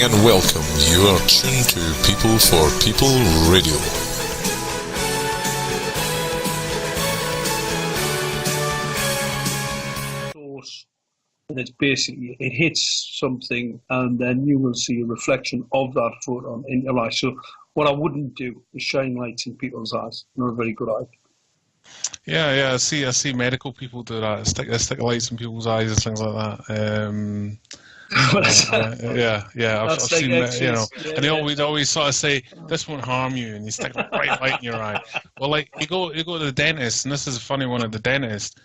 and welcome. You are tuned to People for People Radio. And it's basically, it hits something and then you will see a reflection of that photon in your eye. So what I wouldn't do is shine lights in people's eyes. Not a very good idea. Yeah. I see medical people do that. Stick lights in people's eyes and things like that. I've seen that, you know. Yeah, and they always sort of say, "This won't harm you," and you stick a bright light in your eye. Well, like you go to the dentist, and this is a funny one at the dentist.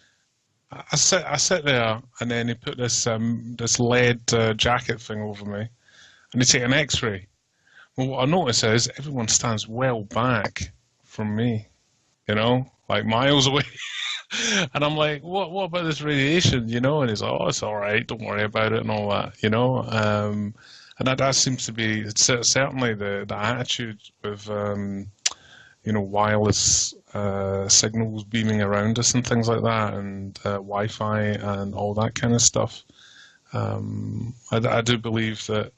I sit there, and then they put this lead jacket thing over me, and they take an X-ray. Well, what I notice is everyone stands well back from me, you know, like miles away. And I'm like, what about this radiation, you know? And he's like, oh, it's all right, don't worry about it and all that, you know? And that seems to be certainly the attitude with, you know, wireless signals beaming around us and things like that, and Wi-Fi and all that kind of stuff. I do believe that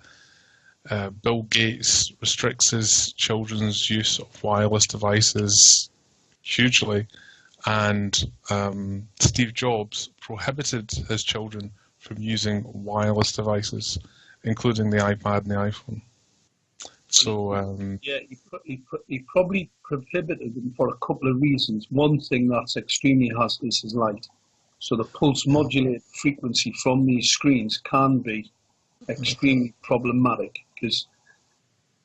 Bill Gates restricts his children's use of wireless devices hugely. And Steve Jobs prohibited his children from using wireless devices, including the iPad and the iPhone. So he probably prohibited them for a couple of reasons. One thing that's extremely hazardous is light. So the pulse modulated frequency from these screens can be extremely problematic because,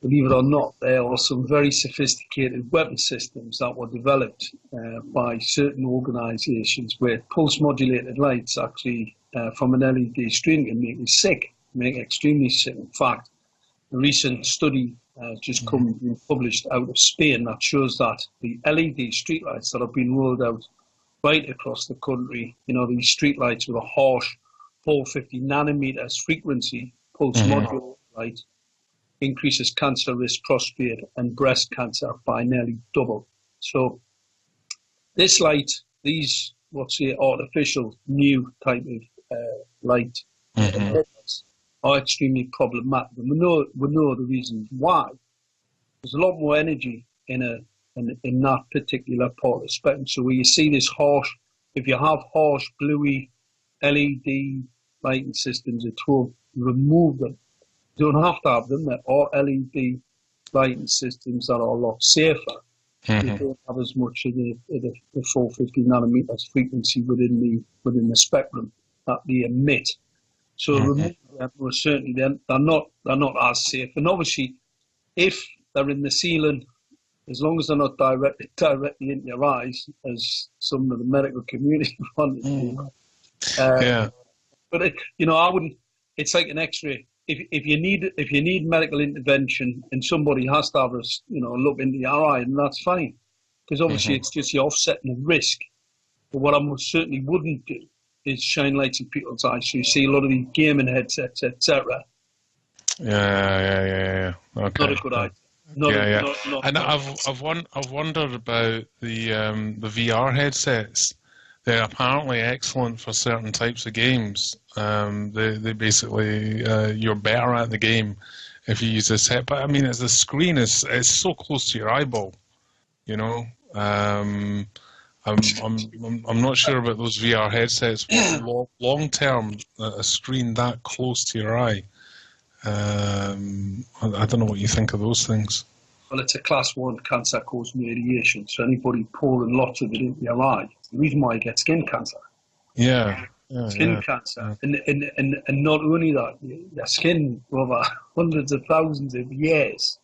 believe it or not, there are some very sophisticated weapon systems that were developed by certain organisations where pulse-modulated lights actually from an LED screen can make you sick, make you extremely sick. In fact, a recent study just been published out of Spain that shows that the LED streetlights that have been rolled out right across the country, you know, these streetlights with a harsh 450 nanometers frequency pulse-modulated light, increases cancer risk, prostate and breast cancer by nearly double. So this light, these, what's the artificial new type of light are extremely problematic. And we know the reasons why. There's a lot more energy in that particular part of the spectrum. So where you see this harsh, if you have harsh bluey LED lighting systems, it will remove them. You don't have to have them. There are LED lighting systems that are a lot safer. They don't have as much of the 450 nanometers frequency within the spectrum that they emit. So remove them, well, certainly they're not as safe. And obviously, if they're in the ceiling, as long as they're not directly into your eyes, as some of the medical community want to do. But you know, I wouldn't. It's like an X-ray. If you need medical intervention and somebody has to have a look into your eye, and that's fine, because obviously it's just you're offsetting the risk. But what I most certainly wouldn't do is shine lights in people's eyes. So you see a lot of these gaming headsets, etc. Yeah. Okay. Not a good idea. And I've wondered about the VR headsets. They're apparently excellent for certain types of games. They basically you're better at the game if you use this head. But I mean, as the screen is so close to your eyeball, you know. I'm not sure about those VR headsets. Long term, a screen that close to your eye. I don't know what you think of those things. Well, it's a class 1 cancer-causing radiation, so anybody pouring lots of it into your eye, the reason why you get skin cancer. Skin cancer. And not only that, your skin over hundreds of thousands of years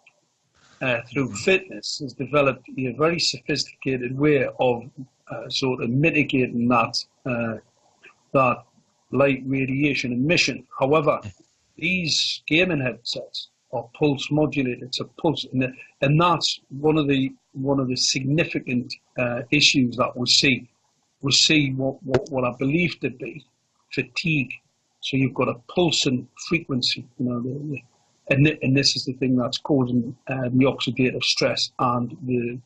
through fitness has developed a very sophisticated way of sort of mitigating that light radiation emission. However, these gaming headsets are pulse modulated, so pulse, and that's one of the significant issues that we see. We see what I believe to be fatigue. So you've got a pulsing frequency, you know, and this is the thing that's causing the oxidative stress, and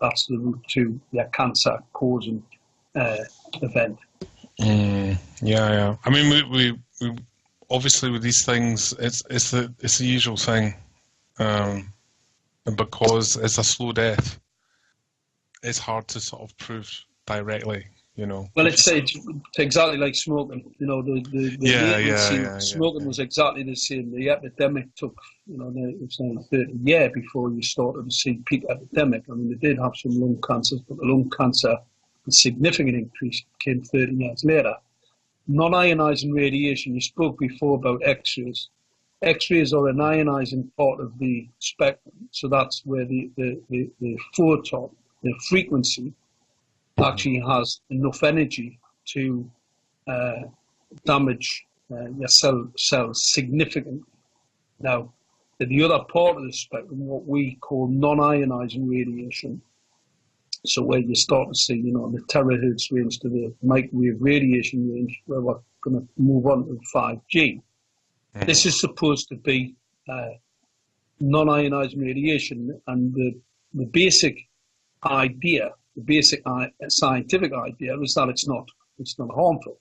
that's the route to the cancer causing event. Yeah. I mean, we obviously with these things, it's the usual thing, and because it's a slow death, it's hard to sort of prove directly. Well, it's exactly like smoking. Smoking was exactly the same. The epidemic took, it's only 30 years before you started to see peak epidemic. I mean, they did have some lung cancers, but the lung cancer, the significant increase came 30 years later. Non-ionizing radiation, you spoke before about X-rays. X-rays are an ionizing part of the spectrum, so that's where the photon, the frequency, actually has enough energy to damage your cells significantly. Now, the other part of the spectrum, what we call non-ionizing radiation, so where you start to see, the terahertz range to the microwave radiation range, where we're going to move on to 5G. This is supposed to be non-ionizing radiation, and the basic idea, the basic scientific idea is that it's not harmful.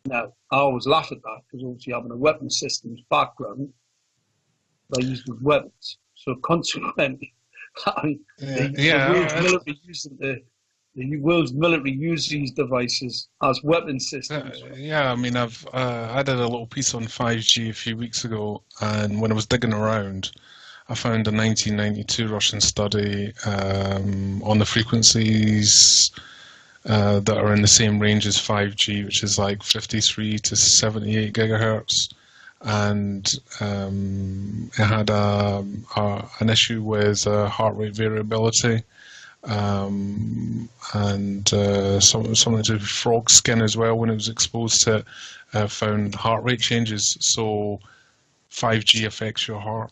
Now, I always laugh at that because obviously having a weapons systems background, they use with weapons. So consequently, the world's military use these devices as weapon systems. I mean, I did a little piece on 5G a few weeks ago, and when I was digging around, I found a 1992 Russian study on the frequencies that are in the same range as 5G, which is like 53 to 78 gigahertz. And it had an issue with heart rate variability and something to do with frog skin as well. When it was exposed to it, found heart rate changes. So 5G affects your heart.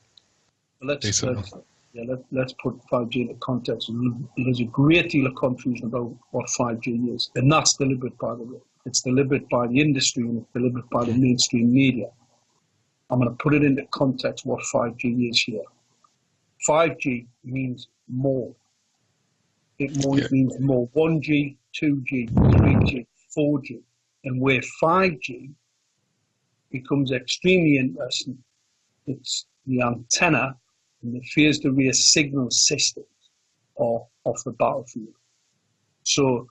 Let's put 5G into context. There's a great deal of confusion about what 5G is, and that's deliberate, by the way. It's deliberate by the industry and it's deliberate by the mainstream media. I'm going to put it into context what 5G is here. 5G means more. It means more. 1G, 2G, 3G, 4G. And where 5G becomes extremely interesting, it's the antenna and the phased array signal systems are off the battlefield. So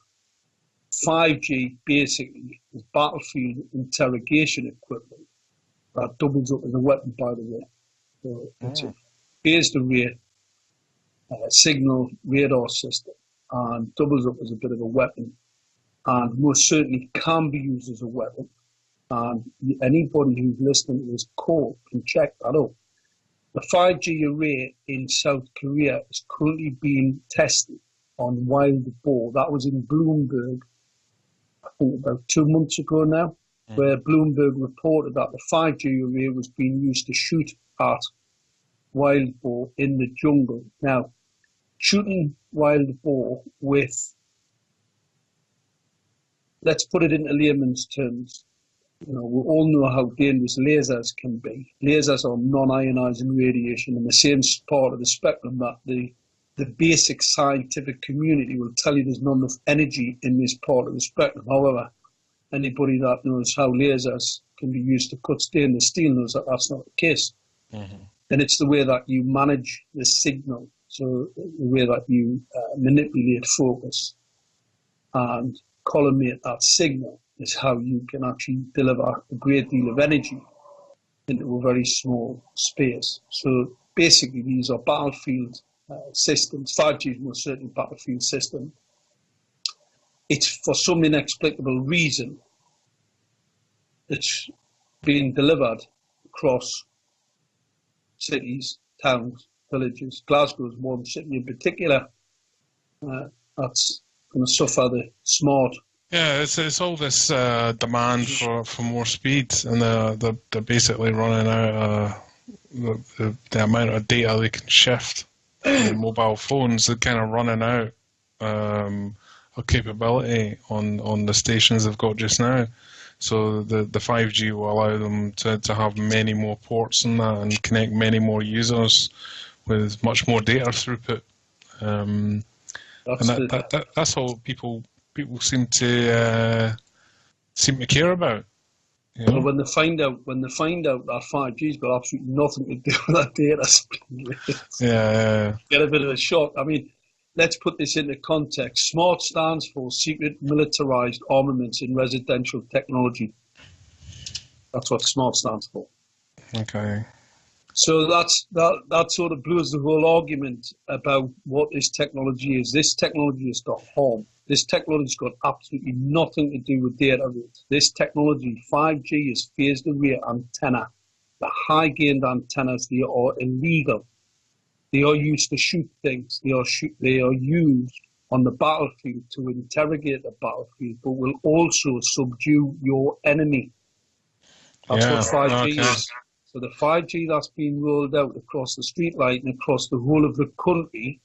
5G basically is battlefield interrogation equipment that doubles up as a weapon, by the way. So it's a phased array signal radar system and doubles up as a bit of a weapon, and most certainly can be used as a weapon. And anybody who's listening to this call can check that out. The 5G array in South Korea is currently being tested on wild boar. That was in Bloomberg, I think about 2 months ago now, where Bloomberg reported that the 5G array was being used to shoot at wild boar in the jungle. Now, shooting wild boar with, let's put it into layman's terms, we all know how dangerous lasers can be. Lasers are non-ionizing radiation in the same part of the spectrum that the basic scientific community will tell you there's not enough energy in this part of the spectrum. However, anybody that knows how lasers can be used to cut stainless steel knows that that's not the case. And it's the way that you manage the signal, so the way that you manipulate focus and collimate that signal is how you can actually deliver a great deal of energy into a very small space. So basically these are battlefield systems. 5G is most certainly a battlefield system. It's for some inexplicable reason it's being delivered across cities, towns, villages. Glasgow is one city in particular that's going to suffer the smart. Yeah, it's all this demand for more speed, and they're basically running out the amount of data they can shift on mobile phones. They're kind of running out of capability on the stations they've got just now. So the 5G will allow them to have many more ports and that, and connect many more users with much more data throughput. That's all people seem to care about. Yeah. But when they find out that 5G's got absolutely nothing to do with that data speed, Yeah. get a bit of a shock. I mean, let's put this into context. SMART stands for Secret Militarized Armaments in Residential Technology. That's what SMART stands for. Okay. So that sort of blows the whole argument about what this technology is. This technology is to harm. This technology's got absolutely nothing to do with data rates. This technology, 5G, is phased array antenna. The high gain antennas, they are illegal. They are used to shoot things. They are used on the battlefield to interrogate the battlefield, but will also subdue your enemy. That's what 5G is. So the 5G that's being rolled out across the streetlight and across the whole of the country,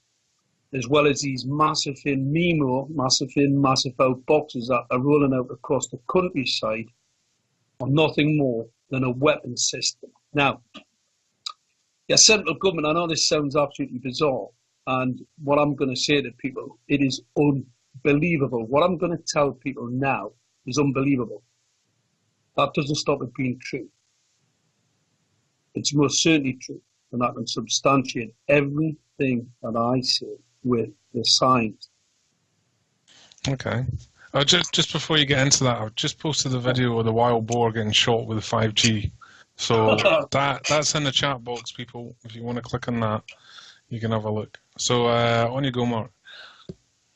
as well as these massive in MIMO, massive in, massive out boxes that are rolling out across the countryside, are nothing more than a weapon system. Now, the central government, I know this sounds absolutely bizarre, and what I'm going to say to people, it is unbelievable. What I'm going to tell people now is unbelievable. That doesn't stop it being true. It's most certainly true, and I can substantiate everything that I say with the science. Okay. Just before you get into that, I've just posted the video of the wild boar getting shot with 5G. So that's in the chat box, people. If you want to click on that, you can have a look. So on you go, Mark.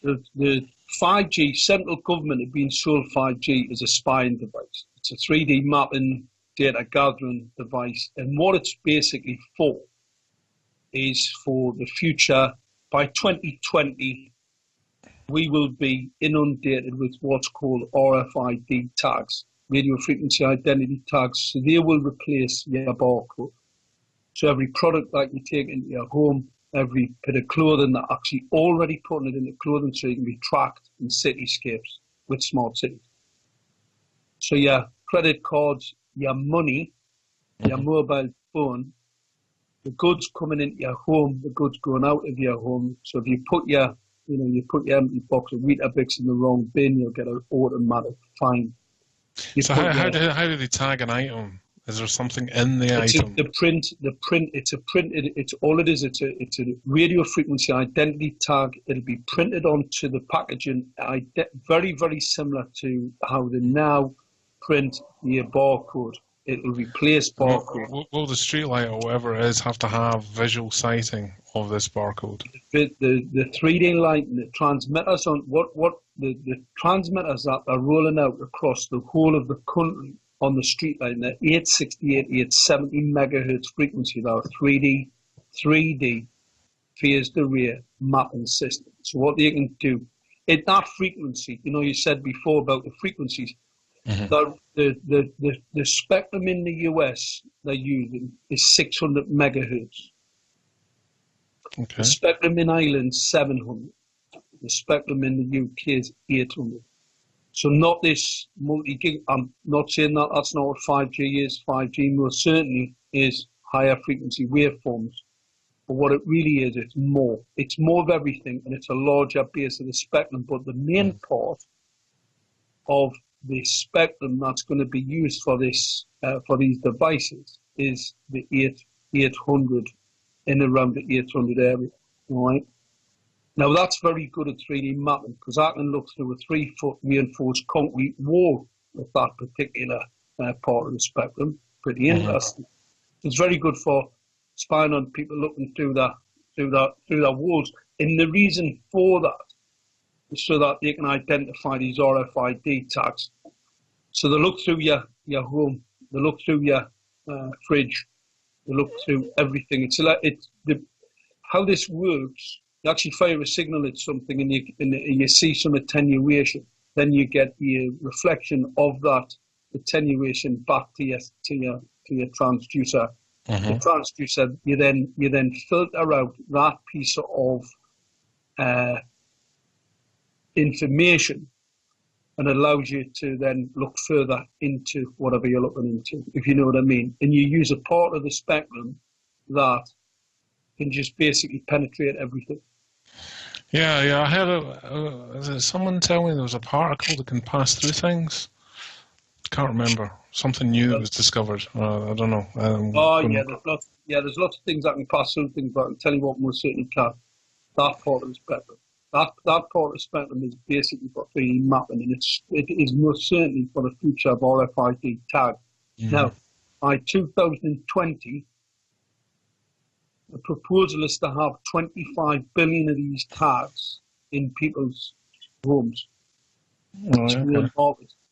The 5G, central government have been sold 5G as a spying device. It's a 3D mapping data gathering device, and what it's basically for is for the future. By 2020, we will be inundated with what's called RFID tags, radio frequency identity tags. So they will replace your barcode. So every product that you take into your home, every bit of clothing that actually already putting it into clothing so you can be tracked in cityscapes with smart cities. So your credit cards, your money, your mobile phone, the goods coming into your home, the goods going out of your home. So if you put your empty box of Weetabix in the wrong bin, you'll get an automatic fine. So how do they tag an item? Is there something in the item? It's all it is. It's a radio frequency identity tag. It'll be printed onto the packaging, very, very similar to how they now print your barcode. It'll replace barcode. Will the streetlight or whatever it is have to have visual sighting of this barcode? The 3D light and the transmitters on the transmitters that are rolling out across the whole of the country on the streetlight, and the 868, 870 megahertz frequency, that are 3D phased array mapping system. So what they can do at that frequency, you said before about the frequencies. The spectrum in the US they're using is 600 megahertz. Okay. The spectrum in Ireland 700. The spectrum in the UK is 800. So not this multi-gig. I'm not saying that that's not what 5G is. 5G most certainly is higher frequency waveforms. But what it really is, it's more. It's more of everything, and it's a larger base of the spectrum. But the main part of the spectrum that's going to be used for this for these devices is the 800 in around the 800 area. All right. Now that's very good at 3D mapping, because I can look through a 3-foot reinforced concrete wall with that particular part of the spectrum. Pretty interesting. It's very good for spying on people looking through the walls. And the reason for that is so that they can identify these RFID tags. So they look through your home, they look through your fridge, they look through everything. How this works. You actually fire a signal at something, and you see some attenuation. Then you get the reflection of that attenuation back to your transducer. The transducer, you then filter out that piece of information, and allows you to then look further into whatever you're looking into, if you know what I mean. And you use a part of the spectrum that can just basically penetrate everything. Yeah. I heard someone tell me there was a particle that can pass through things. Can't remember. Something new that was discovered. I don't know. There's lots of things I can pass through things, but I can tell you what most certainly can. That part of the spectrum. That part of the spectrum is basically for 3D mapping, and it is most certainly for the future of RFID tag. Mm-hmm. Now, by 2020, the proposal is to have 25 billion of these tags in people's homes. We're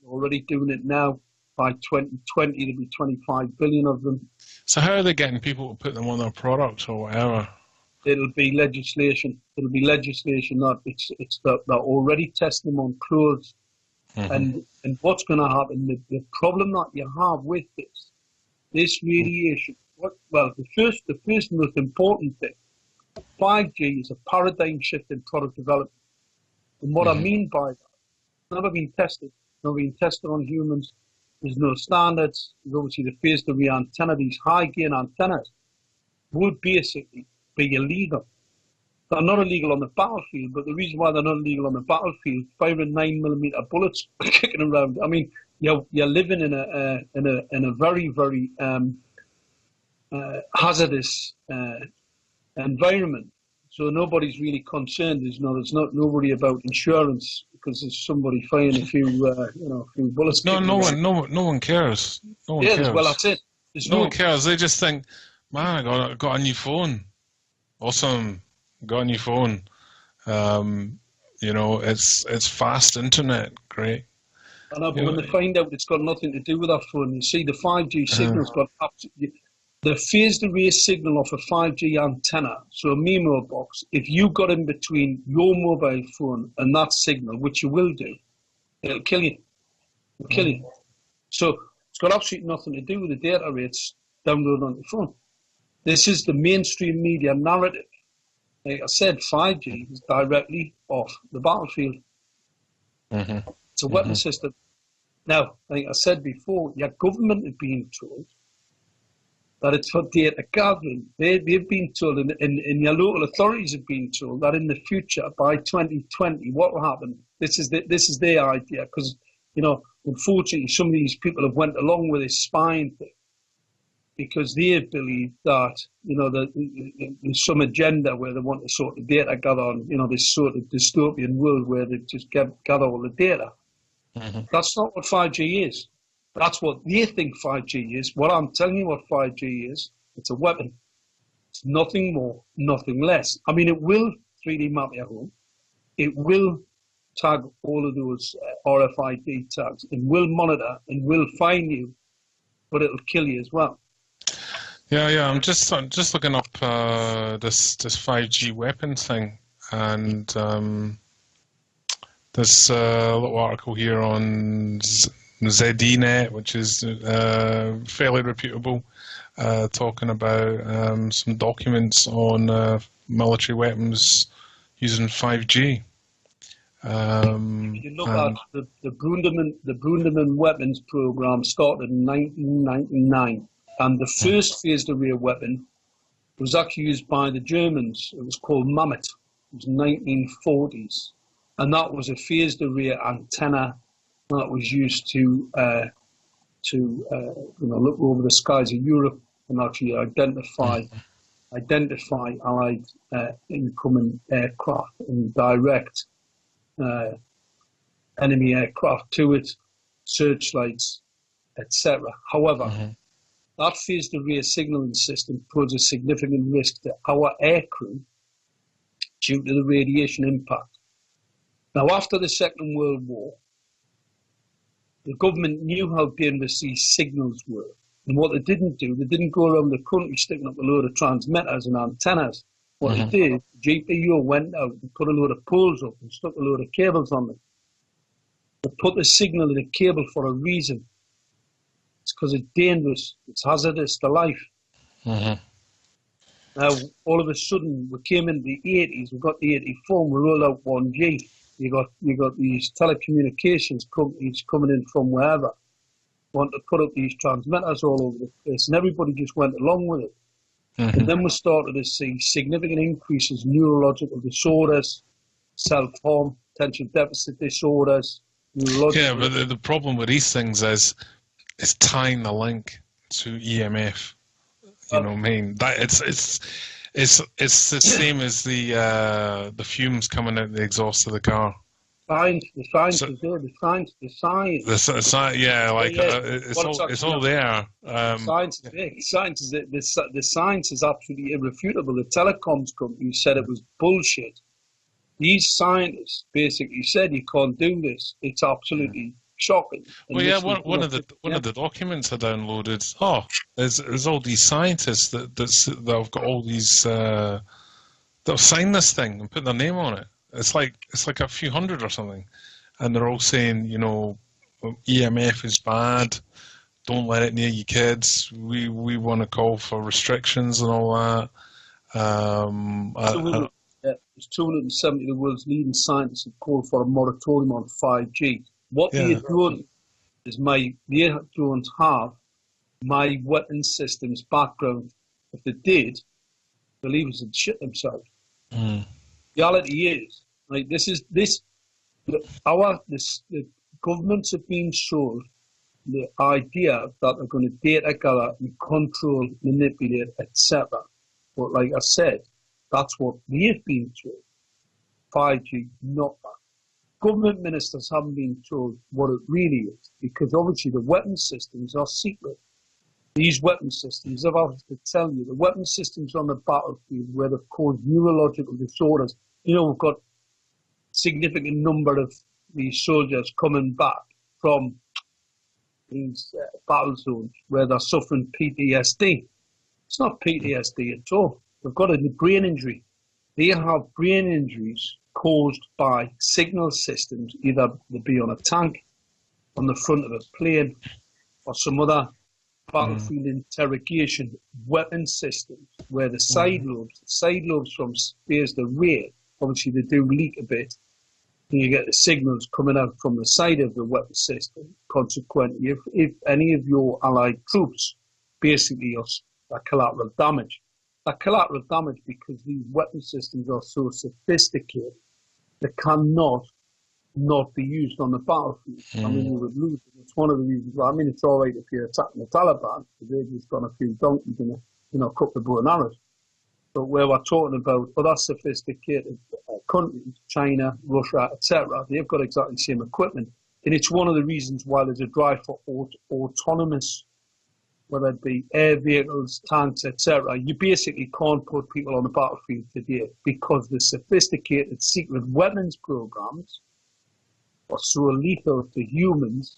already doing it now. By 2020, there'll be 25 billion of them. So how are they getting people to put them on their products or whatever? It'll be legislation. It'll be legislation that they're already testing them on clothes. Mm-hmm. And what's going to happen? The problem that you have with this radiation. The first most important thing, 5G is a paradigm shift in product development. And what I mean by that, it's never been tested. It's never been tested on humans. There's no standards. There's obviously the phased array antenna. These high gain antennas would basically be illegal. They're not illegal on the battlefield, but the reason why they're not illegal on the battlefield, 5.9mm bullets kicking around. I mean, you're living in a very, very hazardous environment. So nobody's really concerned. There's not nobody about insurance because there's somebody firing a few bullets. No one cares. No one cares. Well, that's it. No one cares. They just think, man, I got a new phone. Awesome, got a new phone. It's fast internet. Great. I know, but when they find out it's got nothing to do with that phone, you see the 5G signal's got absolutely. The phased array signal off a 5G antenna, so a MIMO box, if you got in between your mobile phone and that signal, which you will do, it'll kill you. It'll kill you. So it's got absolutely nothing to do with the data rates downloaded on your phone. This is the mainstream media narrative. Like I said, 5G is directly off the battlefield. Mm-hmm. It's a weapon system. Now, like I said before, your government is being told that it's for data gathering. They've been told, and your local authorities have been told that in the future, by 2020, what will happen? This is their idea, because unfortunately, some of these people have went along with this spying thing because they believe that there's some agenda where they want to sort of data gather on this sort of dystopian world where they just gather all the data. Mm-hmm. That's not what 5G is. That's what they think 5G is. What I'm telling you what 5G is, it's a weapon. It's nothing more, nothing less. I mean, it will 3D map your home. It will tag all of those RFID tags. It will monitor and will find you, but it'll kill you as well. Yeah. I'm just looking up this 5G weapon thing, and there's a little article here on ZDNet, which is fairly reputable, talking about some documents on military weapons using 5G. You look at the Brunderman weapons program started in 1999, and the first phased array weapon was actually used by the Germans. It was called Mammoth. It was 1940s, and that was a phased array antenna that was used to look over the skies of Europe and actually identify Allied incoming aircraft and direct enemy aircraft to it, searchlights, etc. However, that phased array signaling system poses a significant risk to our aircrew due to the radiation impact. Now, after the Second World War, the government knew how dangerous these signals were. And what they didn't do, they didn't go around the country sticking up a load of transmitters and antennas. What they did, the GPO went out and put a load of poles up and stuck a load of cables on them. They put the signal in a cable for a reason. It's because it's dangerous. It's hazardous to life. Now, all of a sudden, we came into the 80s, we got the 84, we rolled out 1G. You got these telecommunications companies coming in from wherever, want to put up these transmitters all over the place, and everybody just went along with it. And then we started to see significant increases in neurological disorders, self-harm, attention deficit disorders, Yeah, but the problem with these things is tying the link to EMF. You know what I mean? That it's the same as the fumes coming out the exhaust of the car. The science is there. The science. Yeah, like it's all there. Science is there. Science is there. The science is absolutely irrefutable. The telecoms company said it was bullshit. These scientists basically said you can't do this. It's absolutely shocking. Well, yeah, one of the documents I downloaded. There's all these scientists that have got all these that have signed this thing and put their name on it. It's like a few hundred or something, and they're all saying, EMF is bad. Don't let it near your kids. We want to call for restrictions and all that. There's 270 of the world's leading scientists have called for a moratorium on 5G. What they're doing is they don't have my weapons systems background. If they did, believers would shit themselves. Reality is, right? The governments have been sold the idea that they're going to data gather and control, manipulate, etc. But like I said, that's what they've been told. 5G, not that. Government ministers haven't been told what it really is, because obviously the weapon systems are secret. These weapon systems, if I was to tell you, the weapon systems on the battlefield where they've caused neurological disorders, we've got a significant number of these soldiers coming back from these battle zones where they're suffering PTSD. It's not PTSD at all. They've got a brain injury. They have brain injuries caused by signal systems, either they be on a tank, on the front of a plane, or some other battlefield interrogation weapon systems, where the side lobes from space, the rear, obviously they do leak a bit, and you get the signals coming out from the side of the weapon system. Consequently, if any of your allied troops basically are collateral damage, because these weapon systems are so sophisticated, they cannot not be used on the battlefield. I mean, you would lose. It's one of the reasons why. I mean, it's all right if you're attacking the Taliban, because they've just got a few donkeys and a couple of bow and arrows. But where we're talking about other sophisticated countries, China, Russia, etc., they've got exactly the same equipment. And it's one of the reasons why there's a drive for autonomous, whether it be air vehicles, tanks, etc. You basically can't put people on the battlefield today because the sophisticated secret weapons programs are so lethal to humans.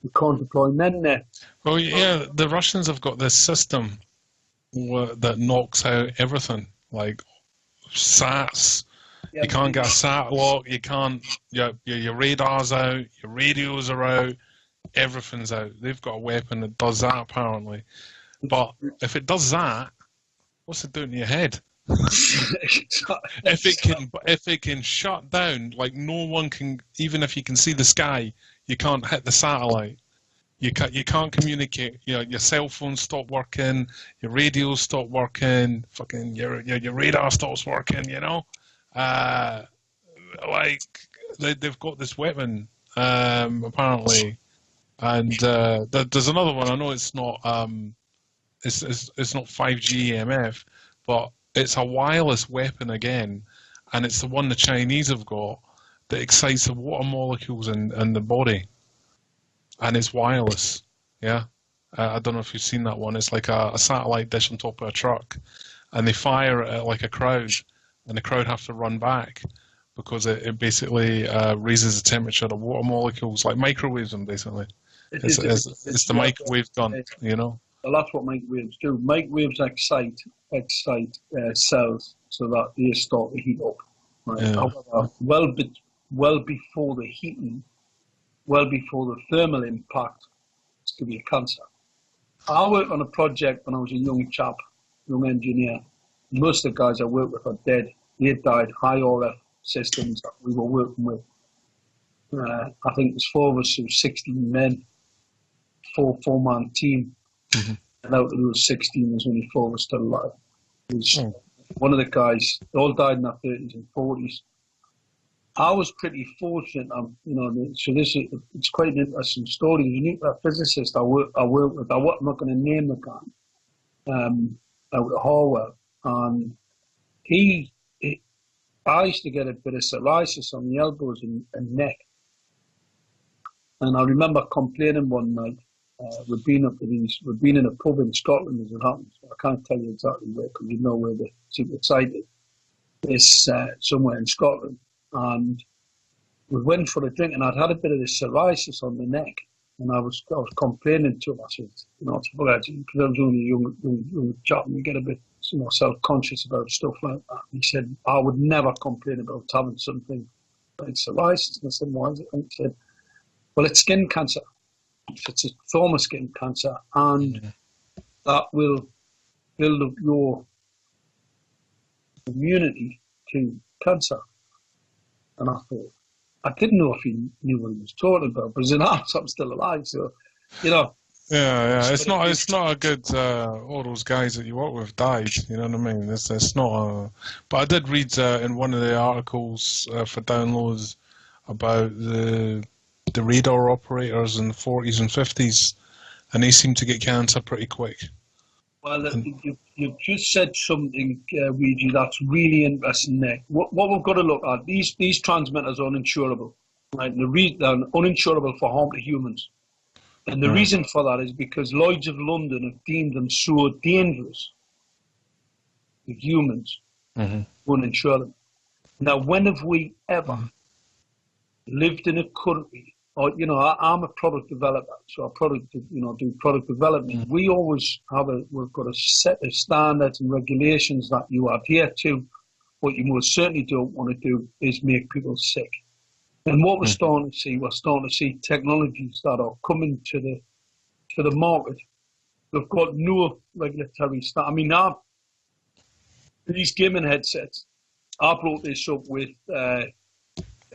You can't deploy men there. Well, yeah, the Russians have got this system that knocks out everything, like SATs. Yeah, you can't get a SAT lock. You can't. Your radar's out. Your radios are out. Everything's out. They've got a weapon that does that apparently. But if it does that, what's it doing to your head? If it can shut down, like no one can, even if you can see the sky, you can't hit the satellite. You can't communicate. Your cell phones stop working. Your radios stop working. Fucking your radar stops working. Like they've got this weapon apparently, and there's another one. I know it's not it's not 5G EMF, but it's a wireless weapon again, and it's the one the Chinese have got that excites the water molecules in the body. And it's wireless, yeah. I don't know if you've seen that one. It's like a satellite dish on top of a truck, and they fire it at like a crowd, and the crowd have to run back because it basically raises the temperature of the water molecules, like microwaves them basically. It's the microwave gun, Well, that's what microwaves do. Microwaves excite cells so that they start to heat up. Right? Yeah. However, well before the heating. Well before the thermal impact, it's going to be a cancer. I worked on a project when I was a young engineer. Most of the guys I worked with are dead. They died, high RF systems that we were working with. I think there's 4 of us, so 16 men, 4-man team. Mm-hmm. And out of those 16, there's only 4 of us still alive. One of the guys, they all died in their 30s and 40s. I was pretty fortunate. So it's quite an interesting story. The nuclear physicist I work with, I'm not going to name the guy, out at Harwell, and I used to get a bit of psoriasis on the elbows and neck, and I remember complaining one night. We'd been in a pub in Scotland as it happens. I can't tell you exactly where, because you know where the secret site is. It's somewhere in Scotland. And we went for a drink, and I'd had a bit of this psoriasis on the neck, and I was complaining to him. I said, because I was only a young chap, and you get a bit, self-conscious about stuff like that. And he said, I would never complain about having something like psoriasis. And I said, why is it? And he said, well, it's skin cancer. It's a form of skin cancer, and that will build up your immunity to cancer. And I thought, I didn't know if he knew what he was talking about, but as an arse, I'm still alive, so, Yeah. It's not a good. All those guys that you work with died. You know what I mean? It's not a. But I did read in one of the articles for downloads about the radar operators in the 40s and 50s, and they seemed to get cancer pretty quick. Well, you just said something, Weegie, that's really interesting there. What we've got to look at, these transmitters are uninsurable, right? They're uninsurable for harm to humans. And the reason for that is because Lloyd's of London have deemed them so dangerous to humans, won't insure them. Now, when have we ever lived in a country, or, I'm a product developer, so do product development. We always we've got a set of standards and regulations that you adhere to. What you most certainly don't want to do is make people sick. And what we're starting to see technologies that are coming to the market. They've got no regulatory I mean, these gaming headsets, I brought this up with a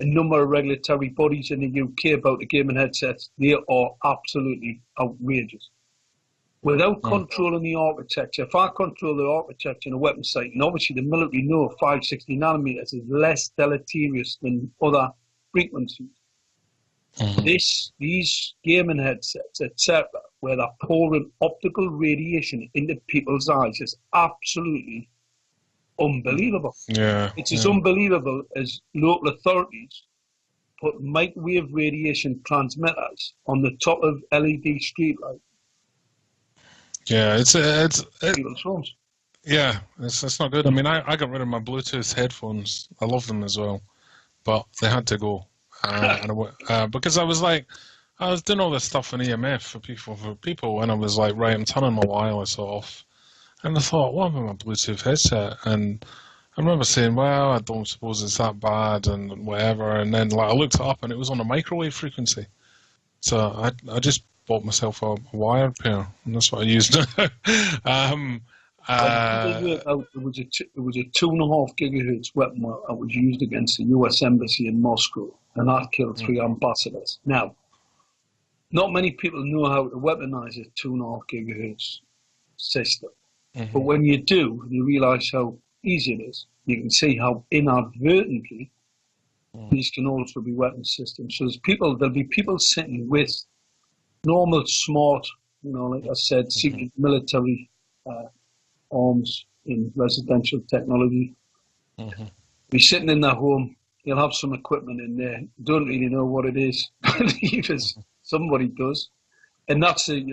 number of regulatory bodies in the UK about the gaming headsets. They are absolutely outrageous. Without controlling the architecture, if I control the architecture in a weapon sight, and obviously the military know 560 nanometers is less deleterious than other frequencies. These gaming headsets, etc., where they're pouring optical radiation into people's eyes, is absolutely unbelievable. It's as unbelievable as local authorities put microwave radiation transmitters on the top of LED streetlights. Yeah, it's people's phones. Yeah, it's not good. I mean, I got rid of my Bluetooth headphones. I love them as well, but they had to go because I was doing all this stuff in EMF for people, and I was like, right, I'm turning my wireless off. And I thought, what about my Bluetooth headset? And I remember saying, well, I don't suppose it's that bad and whatever. And then I looked it up, and it was on a microwave frequency. So I just bought myself a wired pair, and that's what I used. It was a 2.5 gigahertz weapon that was used against the US Embassy in Moscow, and that killed 3 ambassadors. Now, not many people know how to weaponize a 2.5 gigahertz system. But when you do, you realise how easy it is. You can see how inadvertently these can also be weapon systems. So there'll be people sitting with normal, smart, like I said, secret military arms in residential technology. Be sitting in their home. You'll have some equipment in there. Don't really know what it is, because somebody does. And that's the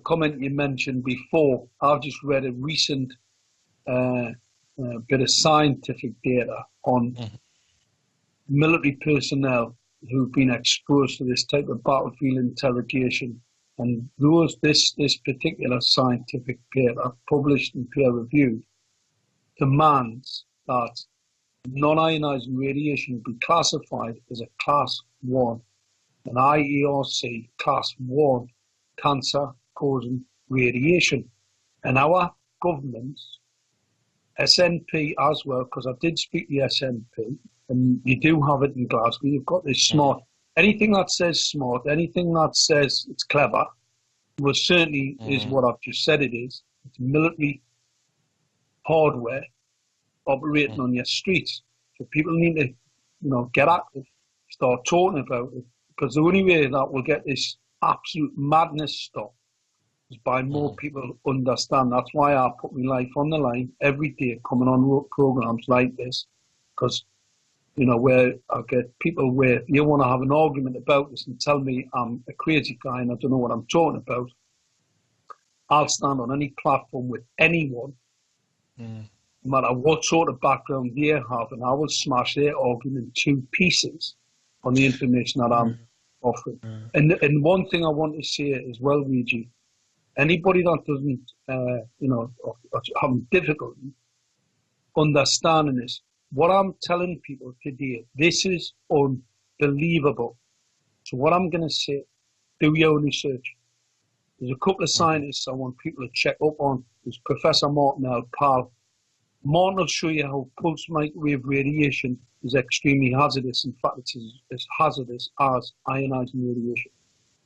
comment you mentioned before. I've just read a recent bit of scientific data on military personnel who've been exposed to this type of battlefield interrogation. And this particular scientific paper, published and peer-reviewed, demands that non-ionizing radiation be classified as a Class 1, an IERC Class 1 cancer-causing radiation. And our government's SNP as well, because I did speak to the SNP, and you do have it in Glasgow. You've got this smart. Anything that says smart, anything that says it's clever, well, certainly is what I've just said it is. It's military hardware operating on your streets. So people need to get active, start talking about it, because the only way that we'll get this absolute madness stopped is by more people understand. That's why I put my life on the line every day, coming on programs like this, because where I get people where you want to have an argument about this and tell me I'm a crazy guy and I don't know what I'm talking about. I'll stand on any platform with anyone, no matter what sort of background they have, and I will smash their argument to pieces on the information that I'm offering. And one thing I want to say as well, Weegie, anybody that doesn't, having difficulty understanding this, what I'm telling people today, this is unbelievable. So what I'm going to say, do your own research. There's a couple of scientists I want people to check up on. There's Professor Martin L. Pal. Martin will show you how pulse microwave radiation is extremely hazardous. In fact, it's as hazardous as ionizing radiation.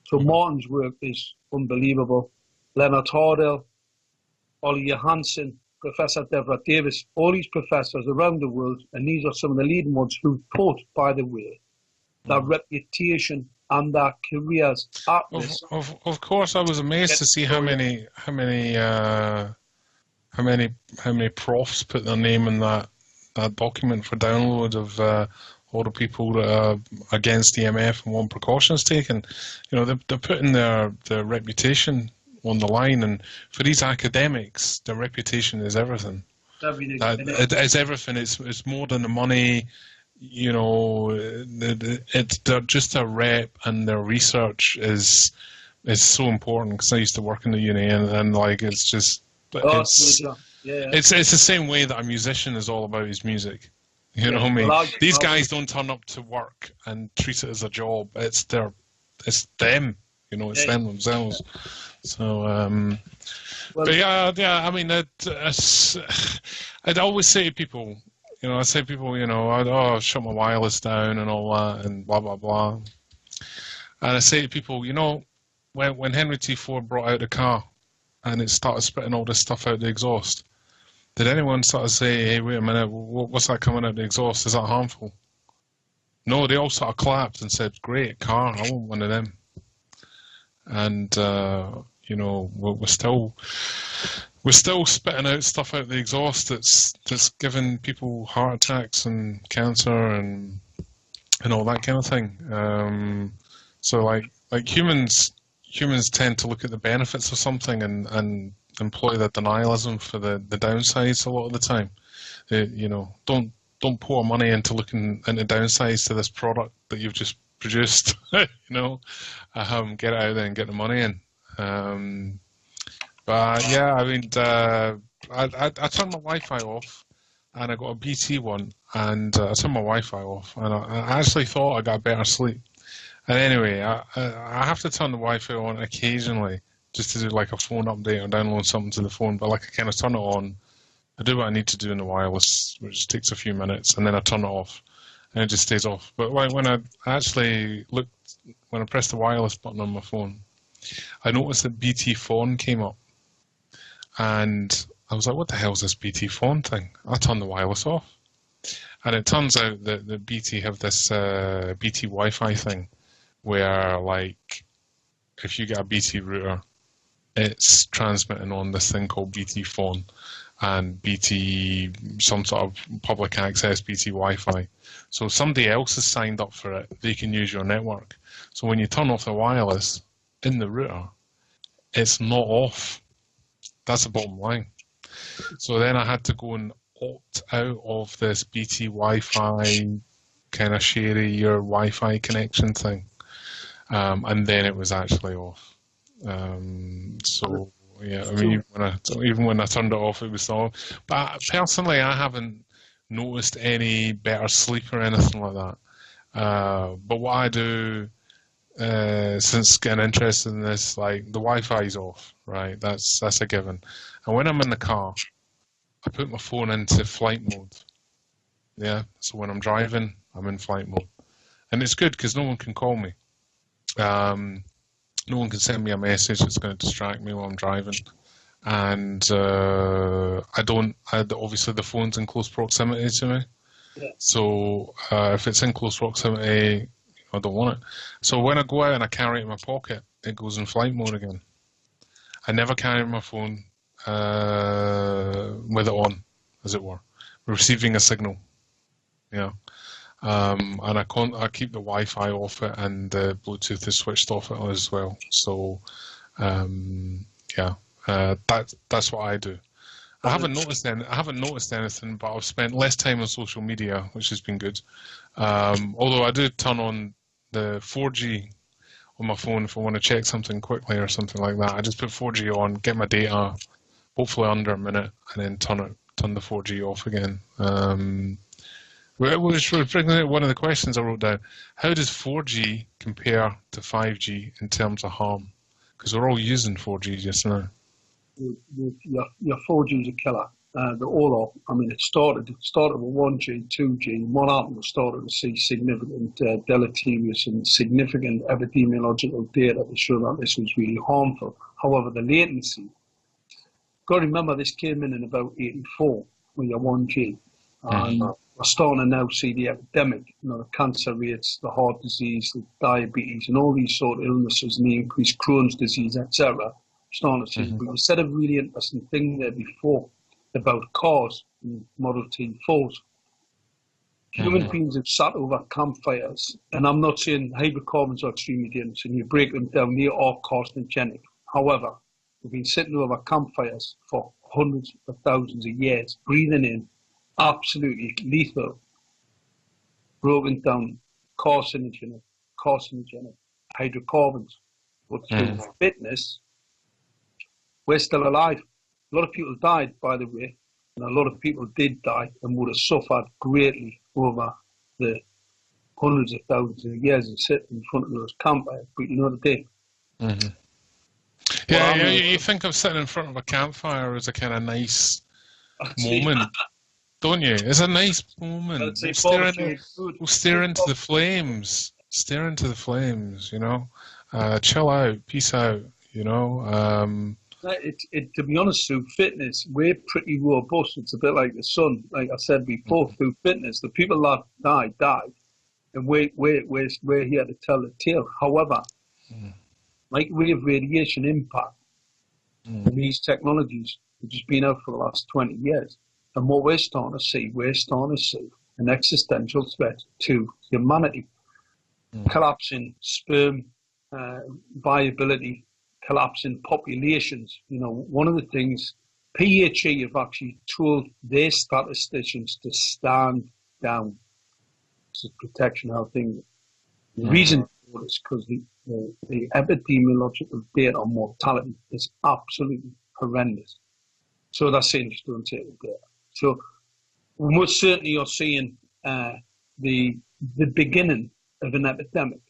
So Martin's work is unbelievable. Leonard Hardell, Ollie Johansson, Professor Deborah Davis, all these professors around the world, and these are some of the leading ones who put, by the way, their reputation and their careers at risk. Of course, I was amazed to see how many profs put their name in that document for download of all the people that are against EMF and want precautions taken. They're putting their reputation on the line, and for these academics, their reputation is everything. It's everything. It's more than the money. They're just their rep, and their research is so important. Because I used to work in the uni, and like it's just it's the same way that a musician is all about his music. You know what I mean? These guys don't turn up to work and treat it as a job. It's them. It's them themselves. So, but yeah. I mean, I'd always say to people, I'd shut my wireless down and all that, and blah blah blah. And I say to people, when Henry T. Ford brought out the car, and it started spitting all this stuff out the exhaust, did anyone sort of say, "Hey, wait a minute, what's that coming out the exhaust? Is that harmful?" No, they all sort of clapped and said, "Great car, I want one of them." And we're still spitting out stuff out the exhaust that's giving people heart attacks and cancer and all that kind of thing. So like humans tend to look at the benefits of something and employ the denialism for the downsides a lot of the time. Don't pour money into looking into downsides to this product that you've just produced. Get it out there and get the money in. But yeah, I mean, I turned my Wi-Fi off, and I got a BT one, and I turned my Wi-Fi off, and I actually thought I got better sleep. And anyway, I have to turn the Wi-Fi on occasionally just to do like a phone update or download something to the phone. But like I kind of turn it on, I do what I need to do in the wireless, which takes a few minutes, and then I turn it off, and it just stays off. But when I actually when I pressed the wireless button on my phone, I noticed that BT phone came up, and I was like, what the hell is this BT phone thing? I turned the wireless off, and it turns out that the BT have this BT Wi-Fi thing where, like, if you get a BT router, it's transmitting on this thing called BT phone and BT, some sort of public access BT Wi-Fi. So if somebody else has signed up for it, they can use your network. So when you turn off the wireless in the router, it's not off. That's the bottom line. So then I had to go and opt out of this BT Wi-Fi kind of share your Wi-Fi connection thing. And then it was actually off. So yeah, I mean, even when I turned it off, it was off. But personally, I haven't noticed any better sleep or anything like that. But what I do, since getting interested in this, like the Wi-Fi is off, right? That's a given. And when I'm in the car, I put my phone into flight mode. Yeah, so when I'm driving, I'm in flight mode, and it's good because no one can call me. No one can send me a message that's going to distract me while I'm driving. And obviously the phone's in close proximity to me. Yeah. So if it's in close proximity, I don't want it. So when I go out and I carry it in my pocket, it goes in flight mode again. I never carry my phone with it on, as it were, receiving a signal. Yeah. And I keep the Wi-Fi off it, and the Bluetooth is switched off it as well. So, that's what I do. I haven't noticed anything, but I've spent less time on social media, which has been good. Although I do turn on the 4G on my phone if I want to check something quickly or something like that. I just put 4G on, get my data, hopefully under a minute, and then turn the 4G off again. Which brings me one of the questions I wrote down. How does 4G compare to 5G in terms of harm? Because we're all using 4G just now. Your 4G is a killer. They're all off. I mean, it started with 1G, 2G, and what happened was started to see significant deleterious and significant epidemiological data to show that this was really harmful. However, the latency, got to remember this came in about 84 with your 1G. And we're starting to now see the epidemic, the cancer rates, the heart disease, the diabetes, and all these sort of illnesses, and the increased Crohn's disease, etc. Starting to see. But you said a really interesting thing there before about cars and Model T 4s. Human beings have sat over campfires, and I'm not saying hydrocarbons are extremely dangerous, and you break them down, they are carcinogenic. However, we've been sitting over campfires for hundreds of thousands of years, breathing in absolutely lethal, broken down, carcinogenic hydrocarbons. But through fitness, we're still alive. A lot of people died, by the way, and a lot of people did die and would have suffered greatly over the hundreds of thousands of years of sitting in front of those campfires. But you know what they did. Yeah, you think of sitting in front of a campfire as a kind of nice moment. Don't you? It's a nice moment. We'll stare into the flames. Stare into the flames, chill out, peace out, To be honest, through fitness, we're pretty robust. It's a bit like the sun. Like I said before, through fitness, the people that died, and we're here to tell the tale. However, microwave radiation impact of these technologies have just been out for the last 20 years. And what we're starting to see an existential threat to humanity. Collapsing sperm viability, collapsing populations. One of the things PHE have actually told their statisticians to stand down. This is protection health thing. The reason for this is because the epidemiological data on mortality is absolutely horrendous. So that's saying just don't take the data. So most certainly you're seeing the beginning of an epidemic.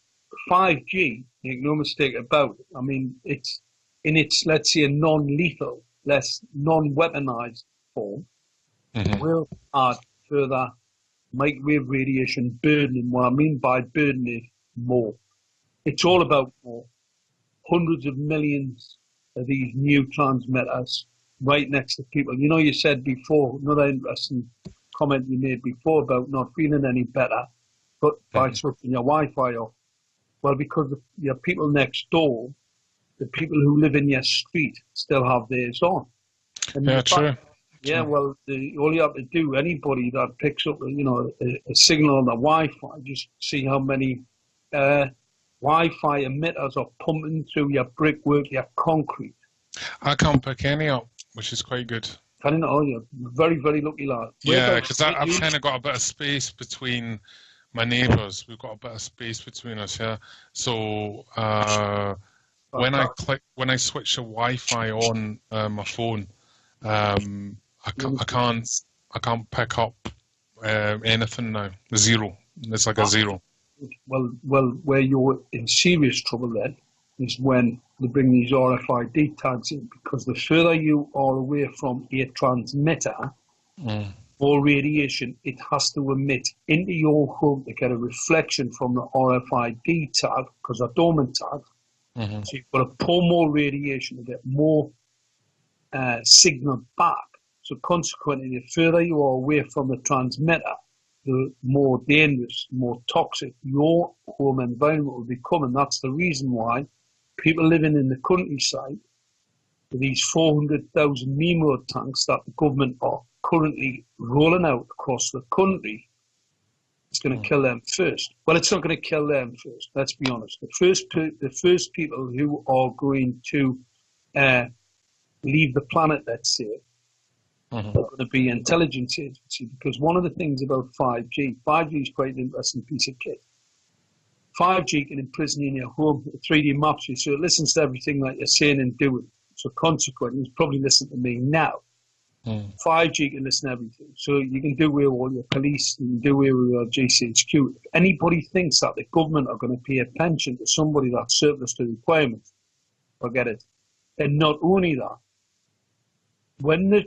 5G, make no mistake about it. I mean, it's in its, let's say, a non-lethal, less non-weaponized form, will add further microwave radiation burden. What I mean by burden is more. It's all about more. Hundreds of millions of these new transmitters right next to people. You said before, another interesting comment you made before about not feeling any better, but by switching your Wi-Fi off. Well, because your people next door, the people who live in your street, still have theirs on. And true. Yeah, well, all you have to do, anybody that picks up, a signal on the Wi-Fi, just see how many Wi-Fi emitters are pumping through your brickwork, your concrete. I can't pick any up, which is quite good. You're very, very lucky, lad. Yeah, because I've kind of got a bit of space between my neighbours. We've got a bit of space between us, yeah. So when I switch the Wi-Fi on my phone, I can't pick up anything now. Zero. It's like a zero. Well, where you're in serious trouble then is when they bring these RFID tags in, because the further you are away from a transmitter, more radiation it has to emit into your home to get a reflection from the RFID tag, because they're dormant tags. So you've got to pull more radiation to get more signal back. So consequently, the further you are away from the transmitter, the more dangerous, more toxic your home environment will become. And that's the reason why people living in the countryside, these 400,000 Nemo tanks that the government are currently rolling out across the country, it's going to kill them first. Well, it's not going to kill them first, let's be honest. The first people who are going to leave the planet, let's say, are going to be intelligence agency, because one of the things about 5G is quite an interesting piece of kit. 5G can imprison you in your home, it 3D maps you, so it listens to everything that you're saying and doing. So consequently, it's probably listening to me now. 5G can listen to everything. So you can do away with all your police, you can do away with your GCHQ. If anybody thinks that the government are going to pay a pension to somebody that's surplus to requirements, forget it. And not only that, when the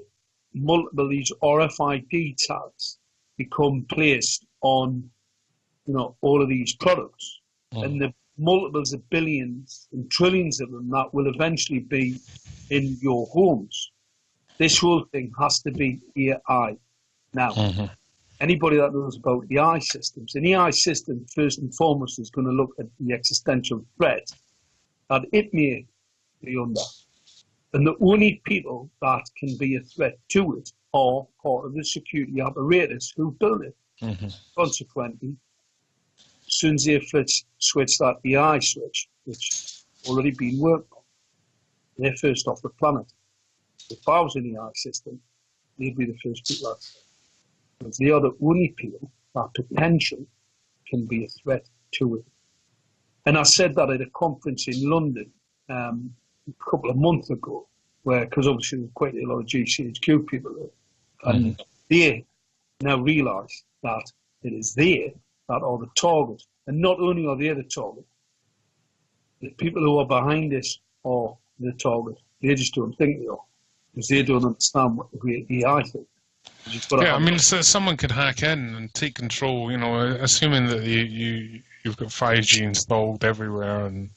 these RFID tags become placed on, all of these products, and the multiples of billions and trillions of them that will eventually be in your homes, this whole thing has to be AI. Now, anybody that knows about AI systems, an AI system first and foremost is going to look at the existential threat that it may be under. And the only people that can be a threat to it are part of the security apparatus who build it. Consequently, as soon as they switch that AI switch, which already been worked on, they're first off the planet. If I was in the AI system, they'd be the first people out. Because they are the only people that potentially can be a threat to it. And I said that at a conference in London a couple of months ago, where, because obviously there's quite a lot of GCHQ people there, and they now realise that it is they that are the target. And not only are they the target, the people who are behind this are the target. They just don't think they are, because they don't understand what the great AI thing. Yeah, I mean, so someone could hack in and take control, assuming that you've got 5G installed everywhere and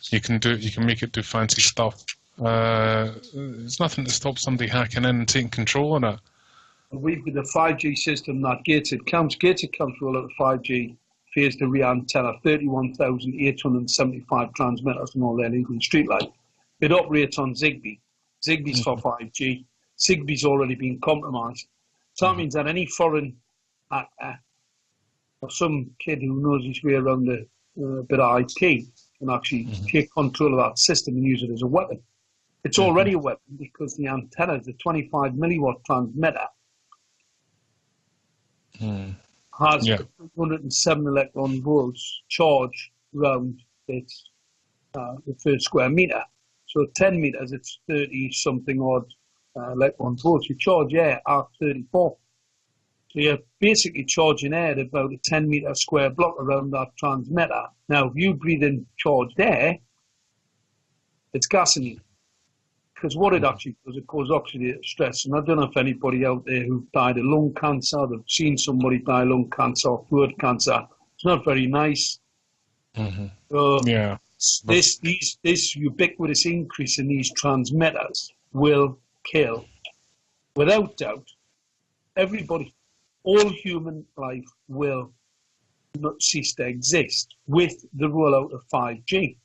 you can make it do fancy stuff. There's nothing to stop somebody hacking in and taking control of it. We've got the 5G system that gated counts for all of the 5G phased array antenna, 31,875 transmitters and all their legal streetlight. It operates on Zigbee. Zigbee's for 5G. Zigbee's already been compromised. So that means that any foreign actor or some kid who knows his way around a bit of IT can actually take control of that system and use it as a weapon. It's already a weapon because the antenna is a 25 milliwatt transmitter. Has 107 electron volts charge around its the first square meter. So 10 meters, it's 30 something odd electron volts. You charge air at 34. So you're basically charging air at about a 10 meter square block around that transmitter. Now, if you breathe in charged air, it's gassing you. Because what it actually does, it causes oxidative stress. And I don't know if anybody out there who died of lung cancer, they've seen somebody die of lung cancer or throat cancer. It's not very nice. This ubiquitous increase in these transmitters will kill, without doubt, everybody. All human life will not cease to exist with the rollout of 5G.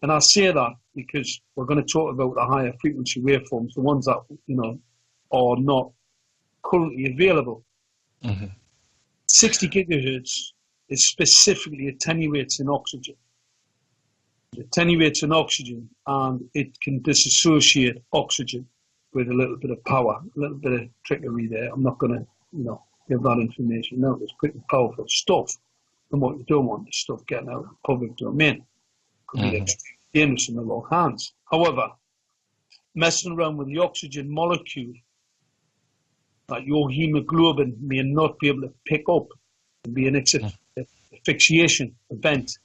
And I say that because we're going to talk about the higher frequency waveforms, the ones that, are not currently available. 60 gigahertz is specifically attenuates in oxygen. It attenuates in oxygen, and it can disassociate oxygen with a little bit of power, a little bit of trickery there. I'm not going to, give that information now. It's pretty powerful stuff. And what you don't want is stuff getting out of the public domain. Could be extremely dangerous in the wrong hands. However, messing around with the oxygen molecule that your hemoglobin may not be able to pick up and be an asphyxiation event,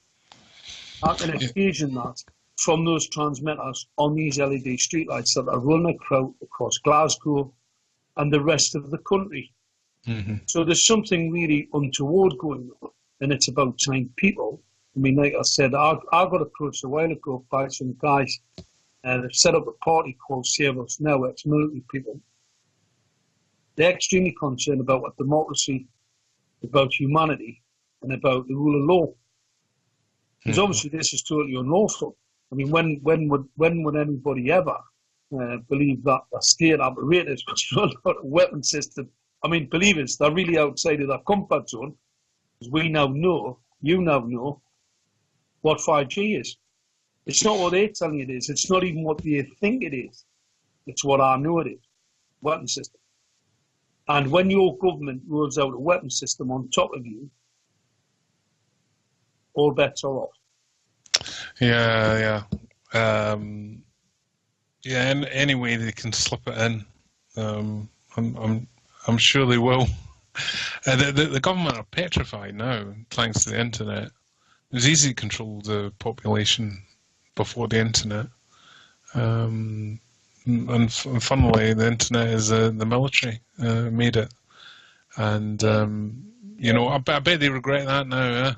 that can occasion that from those transmitters on these LED streetlights that are running across Glasgow and the rest of the country. So there's something really untoward going on, and it's about time people. I mean, like I said, I got approached a while ago by some guys, and they've set up a party called Save Us Now, ex-military people. They're extremely concerned about what democracy about humanity, and about the rule of law. Because obviously this is totally unlawful. I mean, when would anybody ever believe that a state apparatus was run out a weapon system? I mean, believe us, they're really outside of their comfort zone, because we now know, you now know, what 5G is. It's not what they're telling you it is. It's not even what they think it is. It's what I know it is. Weapon system. And when your government rolls out a weapon system on top of you, all bets are off. Yeah. And any way they can slip it in, I'm sure they will. The government are petrified now, thanks to the internet. It was easy to control the population before the internet. And funnily, the internet is the military made it. And, I bet they regret that now, yeah?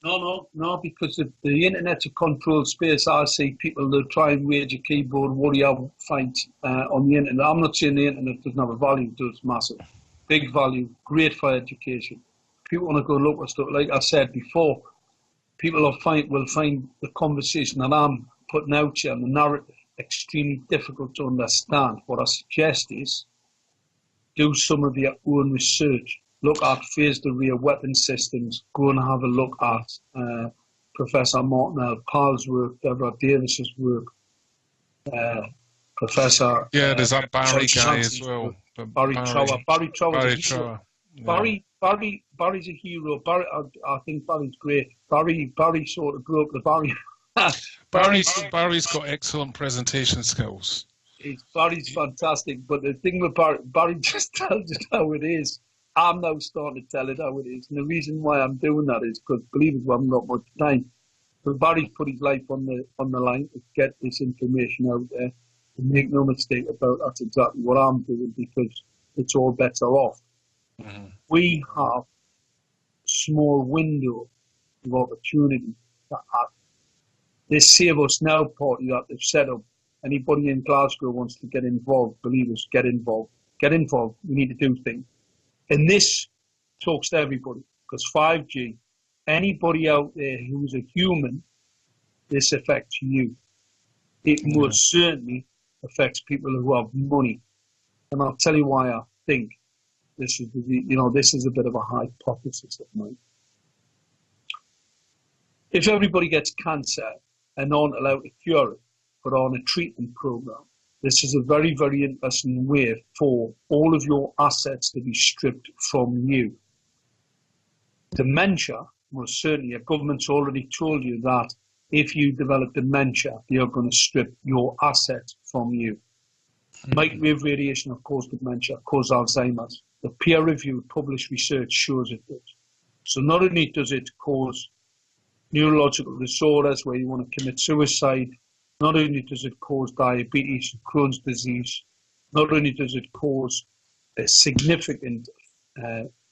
No, because if the internet's a controlled space, I see people that try and wage a keyboard warrior fight on the internet. I'm not saying the internet doesn't have a value, it does, massive. Big value, great for education. People want to go look at stuff, like I said before, people will find the conversation that I'm putting out here and the narrative extremely difficult to understand. What I suggest is do some of your own research. Look at phased array weapon systems. Go and have a look at Professor Martin L. Powell's work, Deborah Davis's work, Professor... Yeah, there's that Barry guy as well. Barry Trower. Barry's a hero. I think Barry's great. Barry sort of broke the barrier. Barry's got excellent presentation skills. Barry's fantastic, but the thing with Barry just tells it how it is. I'm now starting to tell it how it is, and the reason why I'm doing that is because, believe it, we haven't got much time. But Barry's put his life on the line to get this information out there. And make no mistake about that's exactly what I'm doing, because it's all better off. Mm-hmm. We have a small window of opportunity to act. This Save Us Now party that they've set up, anybody in Glasgow wants to get involved, believe us, get involved. Get involved. We need to do things. And this talks to everybody, because 5G, anybody out there who's a human, this affects you. It most certainly affects people who have money. And I'll tell you why I think this is a bit of a hypothesis of mine. If everybody gets cancer and aren't allowed to cure it, but on a treatment program, this is a very, very interesting way for all of your assets to be stripped from you. Dementia, most certainly, a government's already told you that if you develop dementia, they're going to strip your assets from you. Microwave radiation will cause dementia, cause Alzheimer's. The peer-reviewed published research shows it does. So not only does it cause neurological disorders where you want to commit suicide, not only does it cause diabetes and Crohn's disease, not only does it cause a significant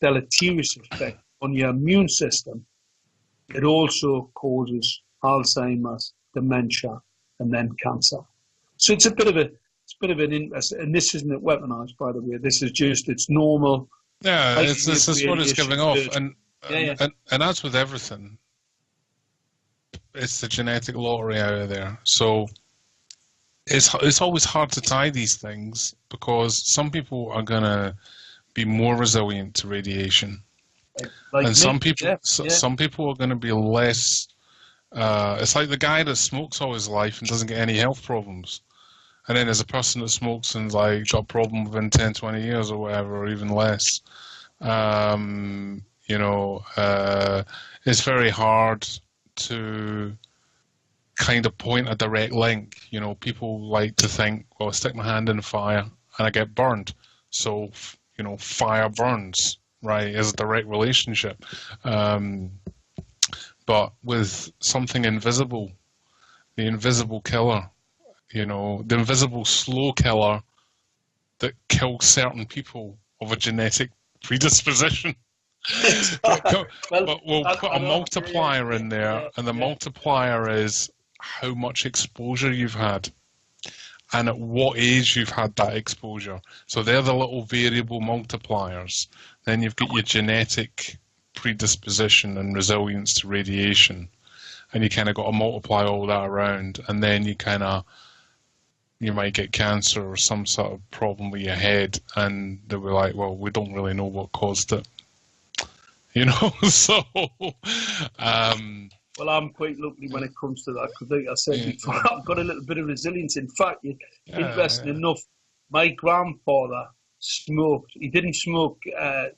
deleterious effect on your immune system, it also causes Alzheimer's, dementia, and then cancer. So it's a bit of an interest, and this isn't weaponized, by the way. This is just it's normal. Yeah, this is what it's giving off, and as with everything, it's the genetic lottery out of there. So it's always hard to tie these things, because some people are gonna be more resilient to radiation, and some people are going to be less. It's like the guy that smokes all his life and doesn't get any health problems. And then there's a person that smokes and got a problem within 10, 20 years or whatever, or even less. It's very hard to kind of point a direct link. People like to think, well, I stick my hand in the fire and I get burned. So, fire burns, right, is a direct relationship. But with something invisible, the invisible killer, the invisible slow killer that kills certain people of a genetic predisposition. But we'll put a multiplier in there, and the multiplier is how much exposure you've had and at what age you've had that exposure. So they're the little variable multipliers. Then you've got your genetic predisposition and resilience to radiation, and you kind of got to multiply all that around, and then you might get cancer or some sort of problem with your head, and they were like, well, we don't really know what caused it. So... well, I'm quite lucky when it comes to that, because like I said before, I've got a little bit of resilience. In fact, interesting enough, my grandfather smoked. He didn't smoke,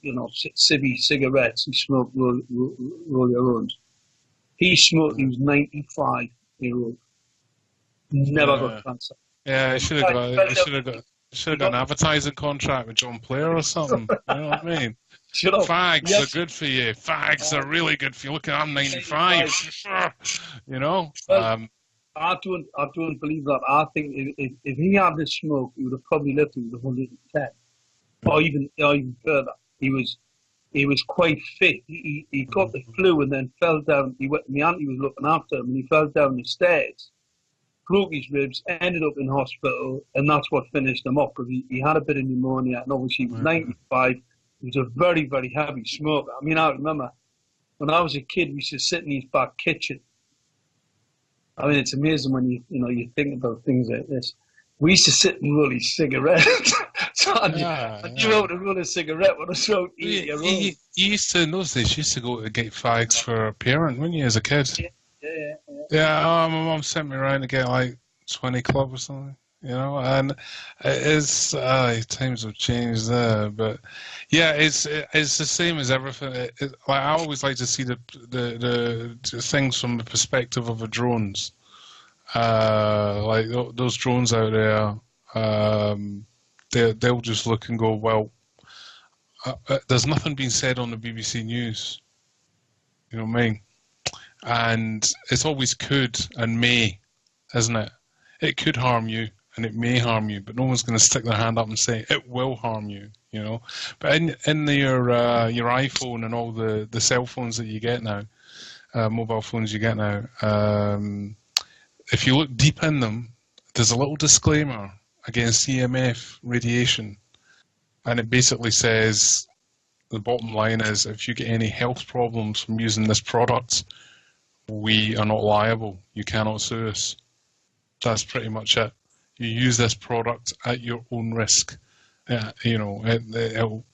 civvy cigarettes. He smoked roll your own. He smoked. He was 95-year-old. Never got cancer. Yeah, I should have got an advertising contract with John Player or something. You know what I mean? Fags are good for you. Fags are really good for you. Look, I'm 95. Well, I don't believe that. I think if he had this smoke, he would have probably lived to 110, or even further. He was quite fit. He got the flu and then fell down. My auntie was looking after him, and he fell down the stairs, broke his ribs, ended up in hospital, and that's what finished him off, because he had a bit of pneumonia, and obviously he was 95. He was a very, very heavy smoker. I mean, I remember when I was a kid, we used to sit in his back kitchen. I mean, it's amazing when you think about things like this. We used to sit and roll his cigarettes. So I knew how to roll a cigarette when I was about 8-year-old. You used to, in those days, you used to go to get fags for a parent, wouldn't you, as a kid? Yeah, my mum sent me around to get like 20 club or something. And it's times have changed there, but yeah, it's the same as everything. I always like to see the things from the perspective of the drones. Like those drones out there, they'll just look and go, well, there's nothing being said on the BBC News. You know what I mean? And it's always could and may, isn't it? It could harm you. And it may harm you, but no one's going to stick their hand up and say it will harm you, But in your iPhone and all the cell phones that you get now, mobile phones you get now, if you look deep in them, there's a little disclaimer against EMF radiation, and it basically says the bottom line is if you get any health problems from using this product, we are not liable. You cannot sue us. That's pretty much it. You use this product at your own risk. It'll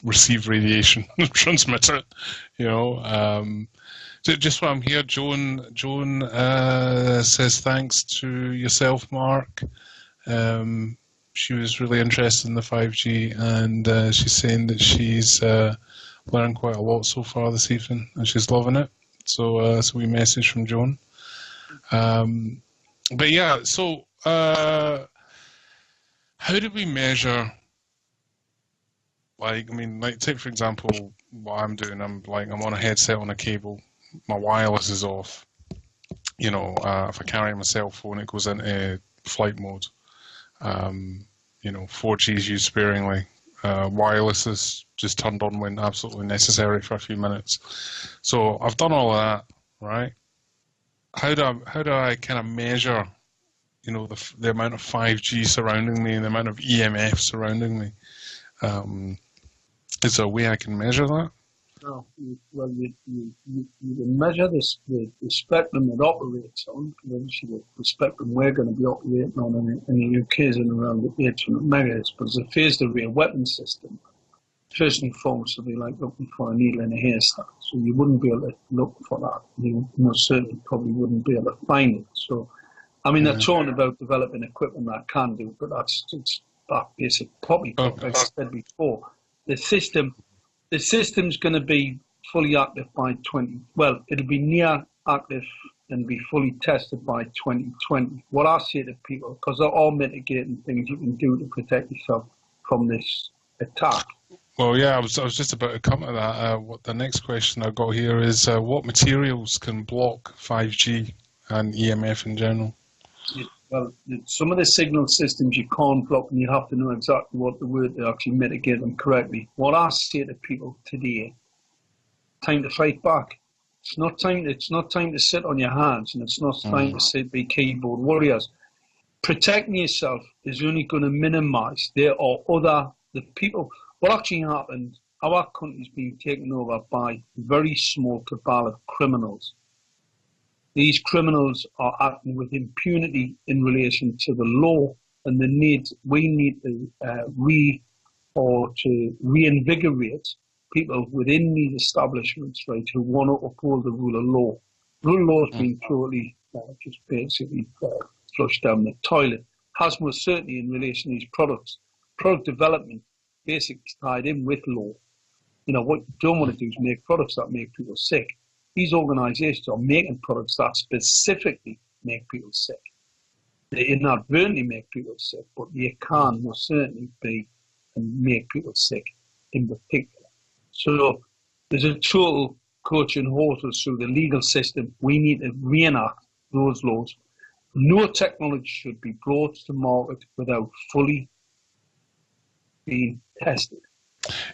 receive radiation, transmit it. Just while I'm here, Joan says thanks to yourself, Mark. She was really interested in the 5G, and she's saying that she's learned quite a lot so far this evening, and she's loving it. So we message from Joan. But yeah, so. How do we measure, take for example what I'm doing, I'm on a headset on a cable, my wireless is off, if I carry my cell phone it goes into flight mode, 4G is used sparingly, wireless is just turned on when absolutely necessary for a few minutes. So I've done all of that, right? How do I kind of measure the amount of 5G surrounding me and the amount of EMF surrounding me? Is there a way I can measure that? No. Well, you can measure the spectrum it operates on. Obviously, the spectrum we're going to be operating on in the UK is around the 800 megahertz, but it's a phased array weapon system. First and foremost, it'll be like looking for a needle in a haystack. So you wouldn't be able to look for that. You most certainly probably wouldn't be able to find it. So, they're talking about developing equipment that can do, but that's that basic. Probably, like I said before, the system's going to be fully active by it'll be near active and be fully tested by 2020. What I say to people, because they're all mitigating things you can do to protect yourself from this attack. Well, yeah, I was just about to come to that. What the next question I've got here is, what materials can block 5G and EMF in general? Well, some of the signal systems you can't block, and you have to know exactly what the word to actually mitigate them correctly. What I say to people today, time to fight back. It's not time to sit on your hands, and it's not time to be keyboard warriors. Protecting yourself is only going to minimise. There are the people. What actually happened, our country's being taken over by a very small cabal of criminals. These criminals are acting with impunity in relation to the law, and we need to reinvigorate people within these establishments, right, who want to uphold the rule of law. Rule of law has been totally just basically flushed down the toilet. Has most certainly in relation to these products. Product development basically tied in with law. You know, what you don't want to do is make products that make people sick. These organisations are making products that specifically make people sick. They inadvertently make people sick, but they can most certainly be and make people sick in particular. So there's a total coaching horses through the legal system. We need to reenact those laws. No technology should be brought to market without fully being tested.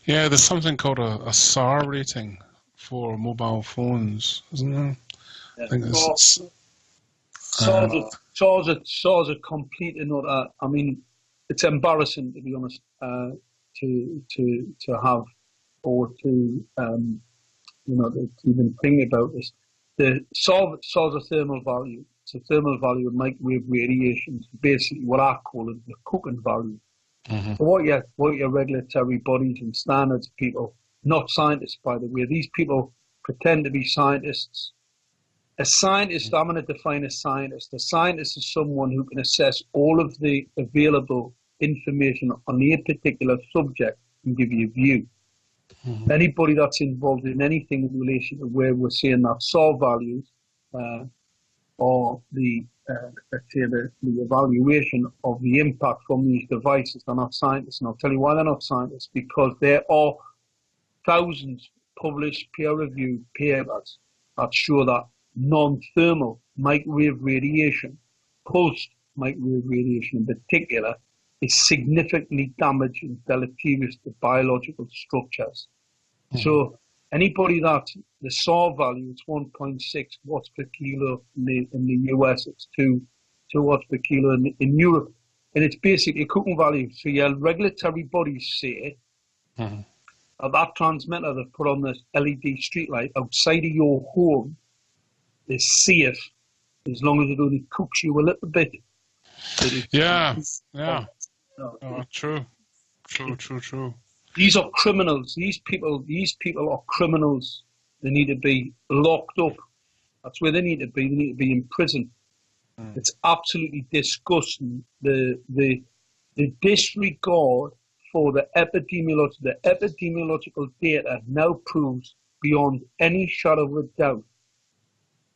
Yeah, there's something called a SAR rating for mobile phones, isn't there? Yeah. I think it's SAR's a complete and utter. I mean, it's embarrassing, to be honest, to have or to to even think about this. The SAR's a thermal value. It's a thermal value of microwave radiation. Basically, what I call it the cooking value. Mm-hmm. So what your regulatory bodies and standards people, not scientists, by the way, these people pretend to be scientists. A scientist, I'm going to define a scientist. A scientist is someone who can assess all of the available information on a particular subject and give you a view. Mm-hmm. Anybody that's involved in anything in relation to where we're seeing that SAR values or the evaluation of the impact from these devices, they're not scientists. And I'll tell you why they're not scientists, because there are thousands published peer-reviewed papers that show that non-thermal microwave radiation, pulsed microwave radiation in particular, is significantly damaging, deleterious to biological structures. Mm-hmm. So anybody that the SAR value, it's 1.6 watts per kilo in the US, it's 2 watts per kilo in Europe, and it's basically a cooking value. So your regulatory bodies say that transmitter they've put on this LED streetlight outside of your home is safe as long as it only cooks you a little bit. Yeah. True. These are criminals. These people are criminals. They need to be locked up. That's where they need to be. They need to be in prison. It's absolutely disgusting. The disregard for the epidemiological data now proves beyond any shadow of a doubt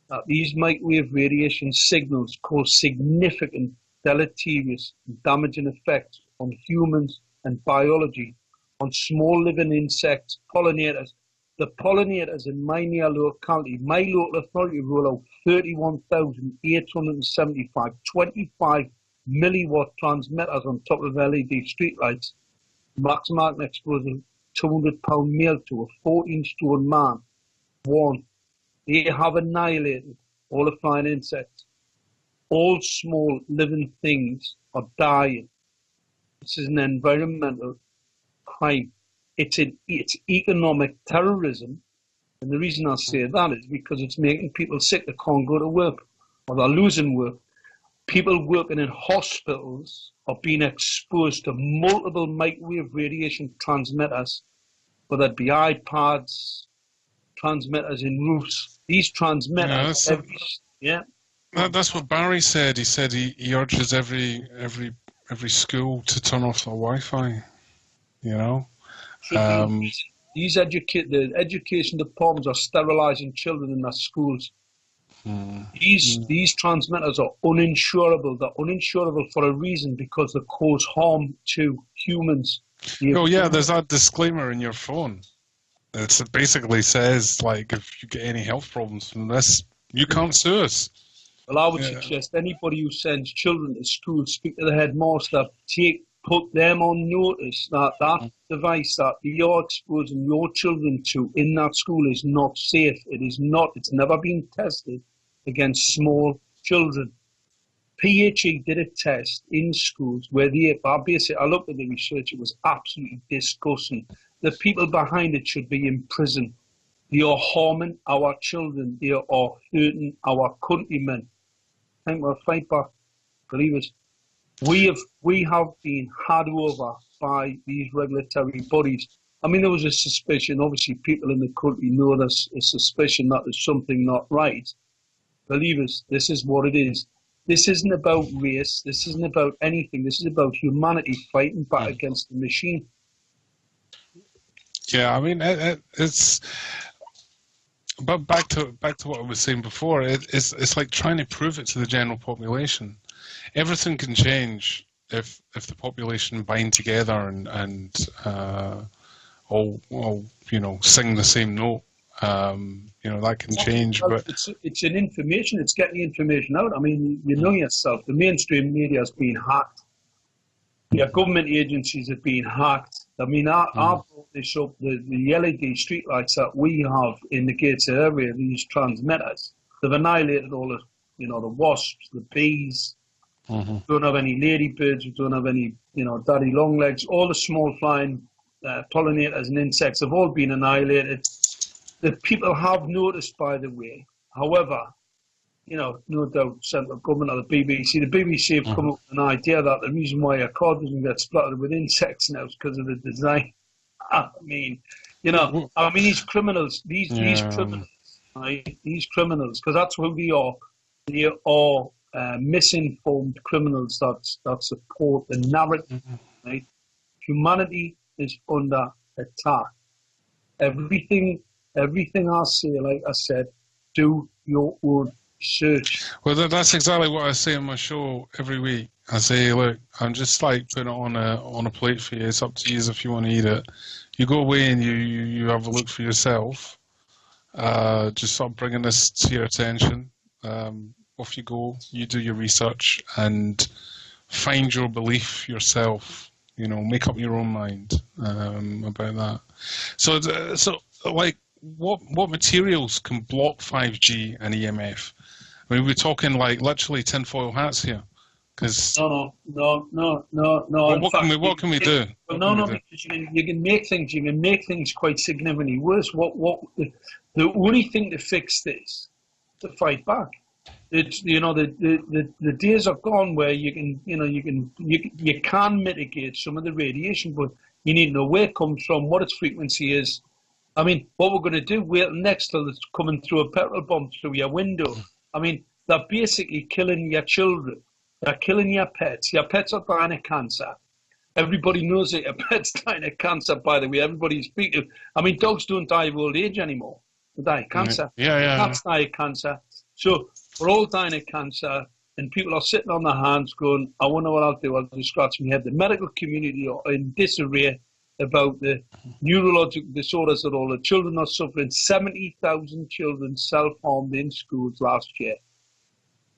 that these microwave radiation signals cause significant deleterious and damaging effects on humans and biology, on small living insects, pollinators. The pollinators in my near locality, my local authority roll out 31,875 25 milliwatt transmitters on top of LED streetlights. Maximum exposure, 200-pound male to a 14-stone man. One, they have annihilated all the flying insects. All small living things are dying. This is an environmental crime. It's economic terrorism. And the reason I say that is because it's making people sick that can't go to work or they're losing work. People working in hospitals are being exposed to multiple microwave radiation transmitters, whether it be iPads, transmitters in roofs. These transmitters, that's what Barry said. He said he urges every school to turn off their Wi-Fi. You know, the education departments are sterilising children in their schools. These transmitters are uninsurable. They're uninsurable for a reason, because they cause harm to humans. There's that disclaimer in your phone. It basically says, like, if you get any health problems from this, you can't sue us. Well, I would suggest anybody who sends children to school, speak to the headmaster, put them on notice that device that you're exposing your children to in that school is not safe. It is not. It's never been tested against small children. PHE did a test in schools where I looked at the research. It was absolutely disgusting. the people behind it should be in prison. They are harming our children. They are hurting our countrymen. I think we'll fight back. Believe us. We have been had over by these regulatory bodies. I mean, there was a suspicion. Obviously, people in the country know there's a suspicion that there's something not right. Believe us, this is what it is. This isn't about race. This isn't about anything. This is about humanity fighting back against the machine. Yeah, I mean, it's. But back to what I was saying before. It's like trying to prove it to the general population. Everything can change if the population bind together and all sing the same note. That can change. Well, but it's an information. It's getting the information out. I mean, you know yourself. The mainstream media has been hacked. Yeah, government agencies have been hacked. I mean, I brought this up. The LED streetlights that we have in the Gateshead area, these transmitters, they've annihilated all the, the wasps, the bees. We don't have any ladybirds. We don't have any, daddy longlegs. All the small flying pollinators and insects have all been annihilated. The people have noticed, by the way. However, no doubt central government or the BBC. The BBC have come up with an idea that the reason why your car doesn't get splattered with insects now is because of the design. I mean, these criminals, these criminals, right? These criminals, because that's who they are. They are misinformed criminals that support the narrative, right? Humanity is under attack. Everything I say, like I said, do your own research. Well, that's exactly what I say on my show every week. I say, look, I'm just like putting it on a plate for you. It's up to you if you want to eat it. You go away and you have a look for yourself. Just sort of bringing this to your attention. Off you go. You do your research and find your belief yourself. Make up your own mind about that. So like, what materials can block 5G and EMF? I mean, we're talking like literally tinfoil hats here. Cause no. What can we do? Because you can make things. You can make things quite significantly worse. The only thing to fix this, to fight back. It's the days are gone where you can mitigate some of the radiation, but you need to know where it comes from, what its frequency is. I mean, what we're going to do, wait next till it's coming through a petrol bomb through your window. I mean, they're basically killing your children. They're killing your pets. Your pets are dying of cancer. Everybody knows that your pet's dying of cancer, by the way. Everybody's speaking. I mean, dogs don't die of old age anymore. They die of cancer. Cats die of cancer. So we're all dying of cancer, and people are sitting on their hands going, I wonder what I'll do. I'll just scratch my head. The medical community are in disarray about the neurological disorders that all the children are suffering. 70,000 children self-harmed in schools last year.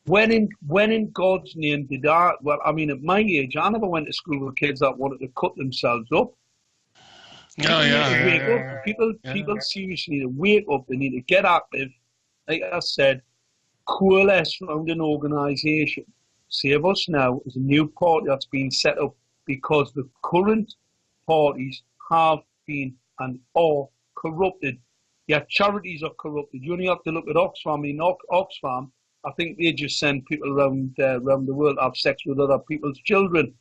When in God's name did I, well, I mean, at my age, I never went to school with kids that wanted to cut themselves up. People seriously need to wake up. They need to get active. Like I said, coalesce around an organisation. Save Us Now is a new party that's been set up because the current parties have been and are corrupted. Yeah, charities are corrupted. You only have to look at Oxfam. In Oxfam, I think they just send people around the world to have sex with other people's children.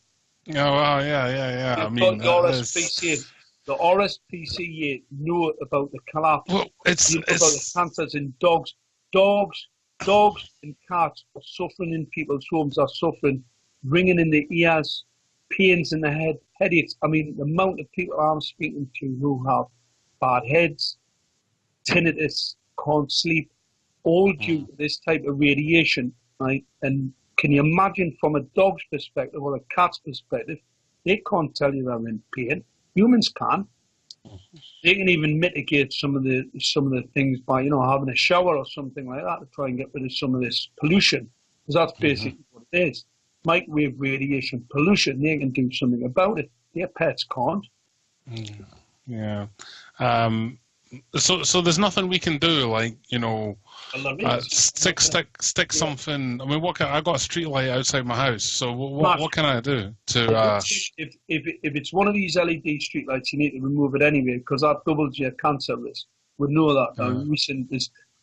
Oh, wow, yeah. I mean, the RSPCA know about the collapse. Well, it's about the cancers in dogs. Dogs and cats are suffering in people's homes, are suffering, ringing in the ears, pains in the head, headaches. I mean, the amount of people I'm speaking to who have bad heads, tinnitus, can't sleep, all due to this type of radiation, right? And can you imagine from a dog's perspective or a cat's perspective, they can't tell you they're in pain. Humans can. They can even mitigate some of the things by, having a shower or something like that to try and get rid of some of this pollution. Because that's basically what it is. Microwave radiation pollution, they can do something about it. Their pets can't. Yeah. So there's nothing we can do, like, you know, stick something. I mean, I got a street light outside my house, so what can I do to? If it's one of these LED street lights, you need to remove it anyway, because that doubles your cancer risk. We know that.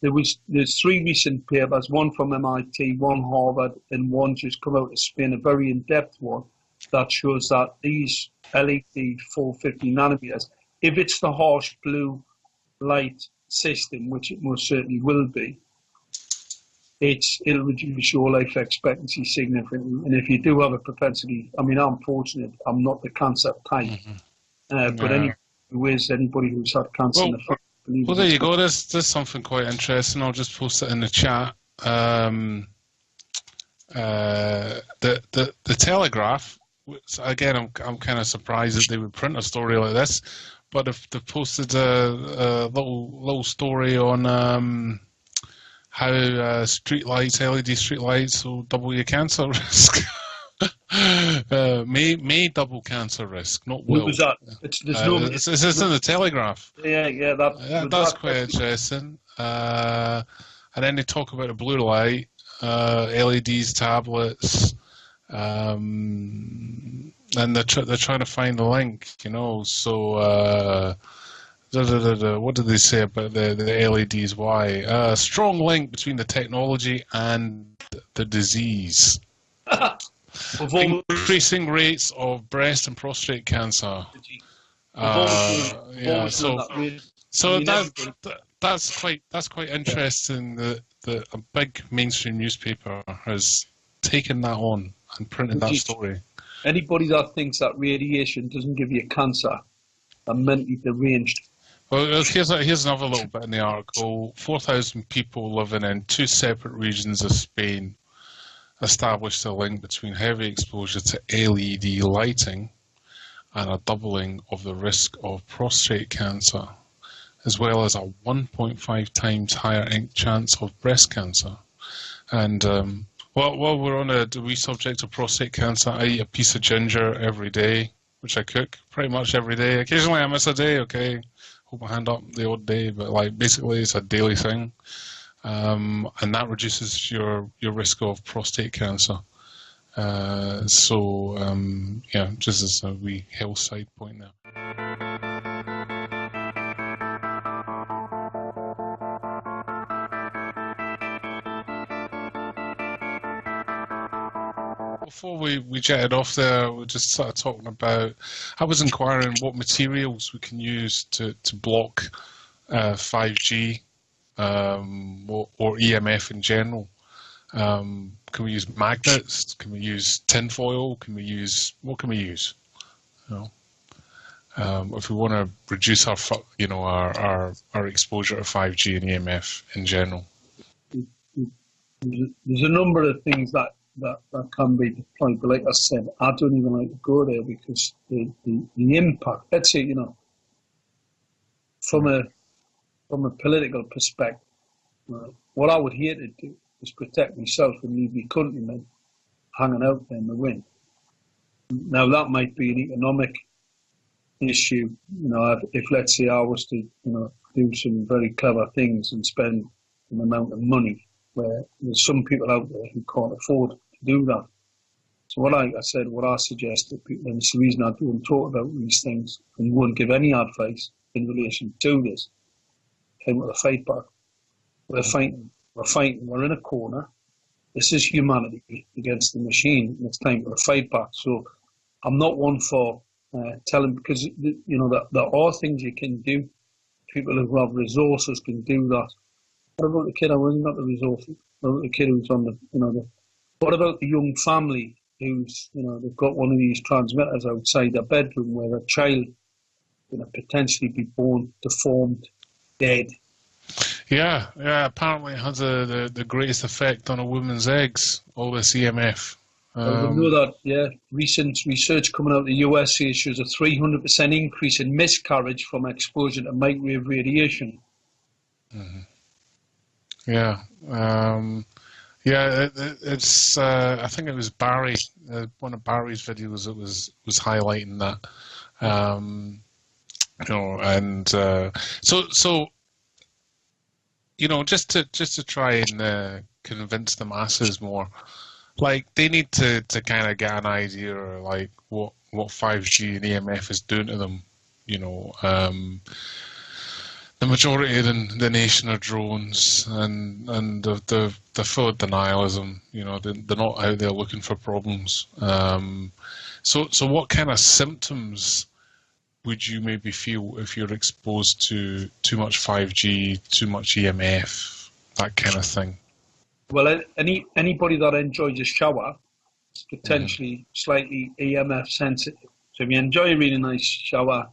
There's 3 recent papers, one from MIT, one Harvard, and one just come out of Spain, a very in-depth one that shows that these LED 450 nanometers, if it's the harsh blue light system, which it most certainly will be, it'll reduce your life expectancy significantly. And if you do have a propensity, I mean, I'm fortunate, I'm not the cancer type, but anybody who's had cancer in the family. Well, there you go. There's something quite interesting. I'll just post it in the chat. The Telegraph. Again, I'm kind of surprised that they would print a story like this, but if they posted a little story on how LED streetlights will double your cancer risk. May double cancer risk, not will. What was that? It's in the Telegraph. Yeah. That's quite interesting. And then they talk about a blue light, LEDs, tablets, and they're trying to find the link, you know. So what did they say about the LEDs? Why? Strong link between the technology and the disease. Increasing rates of breast and prostate cancer. So that's quite interesting that a big mainstream newspaper has taken that on and printed that story. Anybody that thinks that radiation doesn't give you cancer are mentally deranged. Well, here's another little bit in the article. 4,000 people living in 2 separate regions of Spain established a link between heavy exposure to LED lighting and a doubling of the risk of prostate cancer, as well as a 1.5 times higher chance of breast cancer. And while we're on the wee subject of prostate cancer, I eat a piece of ginger every day, which I cook pretty much every day. Occasionally I miss a day, okay, hold my hand up the odd day, but like basically it's a daily thing. And that reduces your risk of prostate cancer. Just as a wee health side point there. Before we jetted off there, we just started talking about, I was inquiring what materials we can use to block 5G or EMF in general. Can we use magnets? Can we use tinfoil? What can we use? You know, if we want to reduce our exposure to 5G and EMF in general. There's a number of things that can be deployed, but like I said, I don't even like to go there because the impact. Let's say, you know, from a political perspective, what I would hate to do is protect myself and leave my countrymen hanging out there in the wind. Now that might be an economic issue. You know, if let's say I was to, you know, do some very clever things and spend an amount of money, where there's some people out there who can't afford to do that. So what I suggest to people, and it's the reason I don't talk about these things and won't give any advice in relation to this, came with a fight back. We're fighting, we're in a corner. This is humanity against the machine, and it's time for a fight back. So I'm not one for telling, because, you know, that there are things you can do. People who have resources can do that. What about the kid who hasn't got the resources? What about the kid who's on the, you know, what about the young family who's, you know, they've got one of these transmitters outside their bedroom where a child, you know, potentially be born deformed, dead? Yeah. Apparently it has the greatest effect on a woman's eggs, all this EMF. We know that, yeah. Recent research coming out of the USA shows a 300% increase in miscarriage from exposure to microwave radiation. Mm-hmm. Yeah. It's. I think it was Barry. One of Barry's videos that was highlighting that. And so just to try and convince the masses more, like they need to kind of get an idea of like what 5G and EMF is doing to them. The majority of the nation are drones, and they're full of denialism. They're not out there looking for problems. So what kind of symptoms would you maybe feel if you're exposed to too much 5G, too much EMF, that kind of thing? Well, anybody that enjoys a shower is potentially slightly EMF sensitive. So if you enjoy a really nice shower,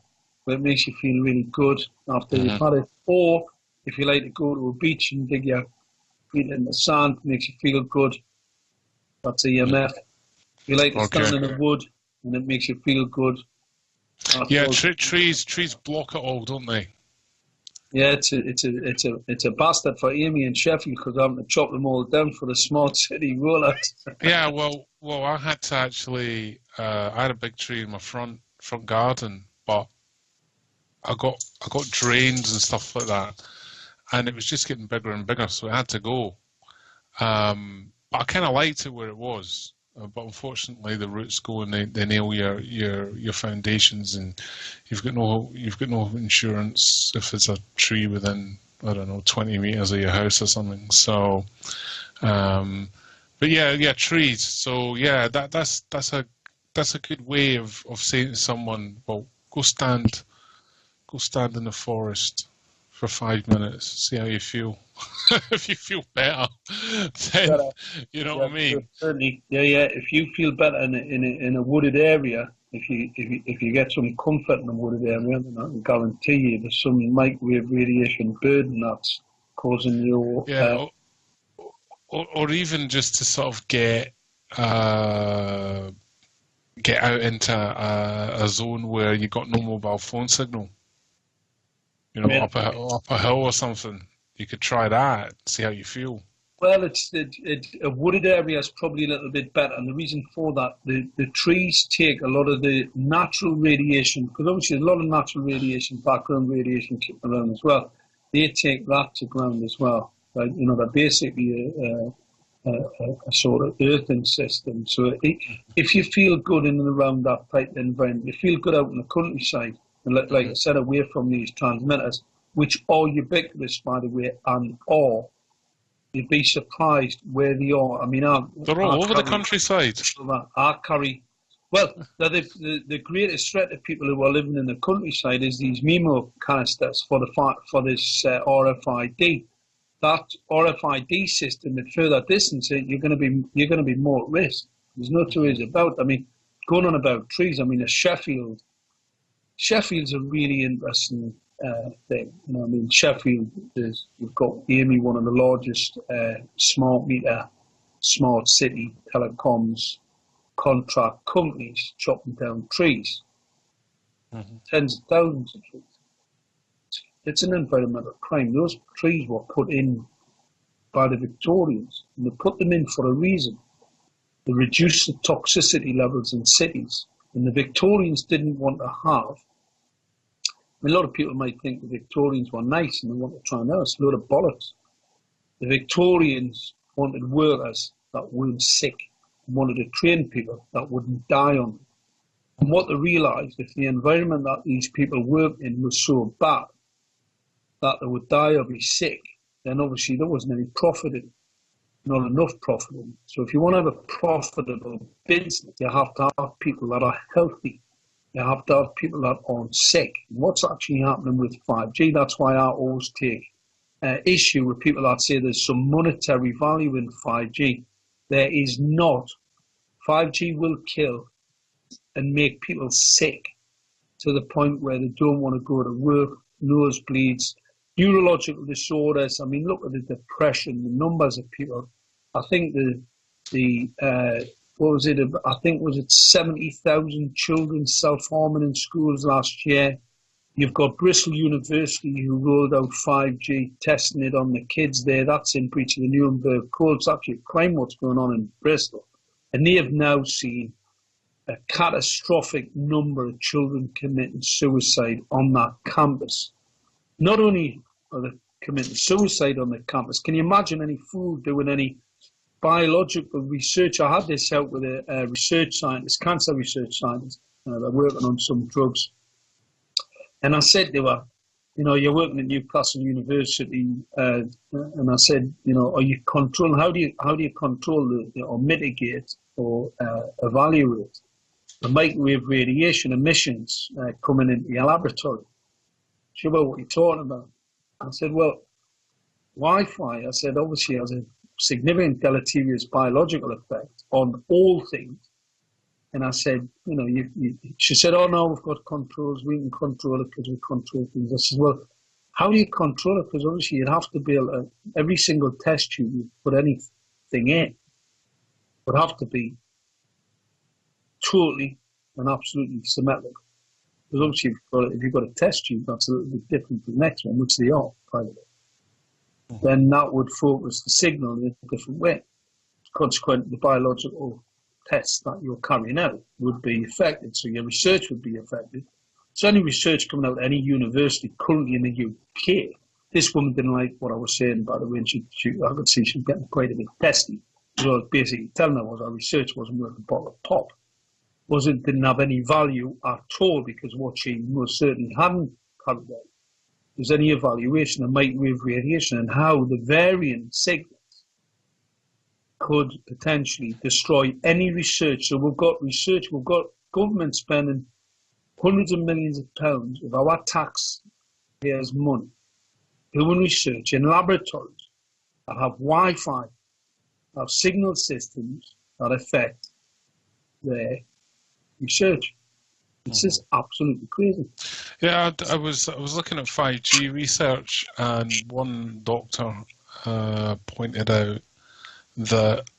where it makes you feel really good after you've had it, or if you like to go to a beach and dig your feet in the sand, it makes you feel good, that's EMF. If you like to stand in the wood and it makes you feel good. Trees block it all, don't they? Yeah, it's a bastard for Amy and Sheffield because I'm having to chop them all down for the smart city rollout. Yeah, well, I had to actually. I had a big tree in my front garden, but I got drains and stuff like that, and it was just getting bigger and bigger, so it had to go. But I kind of liked it where it was. But unfortunately, the roots go and they nail your foundations, and you've got no insurance if it's a tree within 20 meters of your house or something. So, but yeah, trees. So yeah, that's a good way of saying to someone, well, go stand in the forest for 5 minutes, see how you feel. If you feel better, then what I mean. Certainly, yeah. If you feel better in a wooded area, if you get some comfort in a wooded area, then I can guarantee you there's some microwave radiation burden that's causing your or even just to sort of get out into a zone where you got no mobile phone signal. Up a hill or something. You could try that, see how you feel. Well, a wooded area is probably a little bit better, and the reason for that, the trees take a lot of the natural radiation, because obviously there's a lot of natural radiation, background radiation kicking around as well. They take that to ground as well. Right? They're basically a sort of earthing system. So if you feel good in and around that type of environment, you feel good out in the countryside, and like I said, away from these transmitters, which are ubiquitous, by the way, and you'd be surprised where they are. I mean, they're all over the countryside. Well, the greatest threat to people who are living in the countryside is these MIMO canisters for this RFID. That RFID system at further distance, you're going to be more at risk. There's no two ways about it. I mean, going on about trees. I mean, Sheffield's a really interesting thing. I mean, Sheffield we've got Amy, one of the largest smart meter, smart city telecoms contract companies, chopping down trees, tens of thousands of trees. It's an environmental crime. Those trees were put in by the Victorians, and they put them in for a reason. They reduced the toxicity levels in cities, and the Victorians didn't want to have. A lot of people might think the Victorians were nice and they want to try and us. A load of bollocks. The Victorians wanted workers that weren't sick and wanted to train people that wouldn't die on them. And what they realised, if the environment that these people worked in was so bad that they would die or be sick, then obviously there wasn't any profit in it, not enough profit in it. So if you want to have a profitable business, you have to have people that are healthy. You have to have people that aren't sick. What's actually happening with 5G? That's why I always take issue with people that say there's some monetary value in 5G. There is not. 5G will kill and make people sick to the point where they don't want to go to work, nosebleeds, neurological disorders. I mean, look at the depression, the numbers of people. I think was it 70,000 children self-harming in schools last year. You've got Bristol University who rolled out 5G, testing it on the kids there. That's in breach of the Nuremberg Code. It's actually a crime what's going on in Bristol. And they have now seen a catastrophic number of children committing suicide on that campus. Not only are they committing suicide on the campus, can you imagine any fool doing any biological research? I had this out with a research scientist, cancer research scientist. They're working on some drugs. And I said to her, you know, you're working at Newcastle University, and I said, you know, are you controlling, how do you control or mitigate or evaluate the microwave radiation emissions coming into your laboratory? She said, well, what are you talking about? I said, well, Wi-Fi, I said, obviously has a significant deleterious biological effect on all things. And I said, you know, she said, oh no, we've got controls, we can control it because we control things. I said, well, how do you control it? Because obviously you'd have to be able to, every single test tube you put anything in would have to be totally and absolutely symmetrical. Because obviously if you've got a test tube, that's a little bit different from the next one, which they are, by the way. Then that would focus the signal in a different way. Consequently, the biological tests that you're carrying out would be affected, so your research would be affected. So any research coming out of any university currently in the UK, this woman didn't like what I was saying, by the way, and I could see she was getting quite a bit testy. So I was basically telling her was our research wasn't worth a bottle of pop. Didn't have any value at all, because what she most certainly hadn't carried out was any evaluation of microwave radiation and how the varying signals could potentially destroy any research. So we've got research, we've got government spending hundreds of millions of pounds of our taxpayers' money doing research in laboratories that have Wi-Fi, have signal systems that affect their research. It's just absolutely crazy. Yeah, I was looking at 5G research, and one doctor pointed out that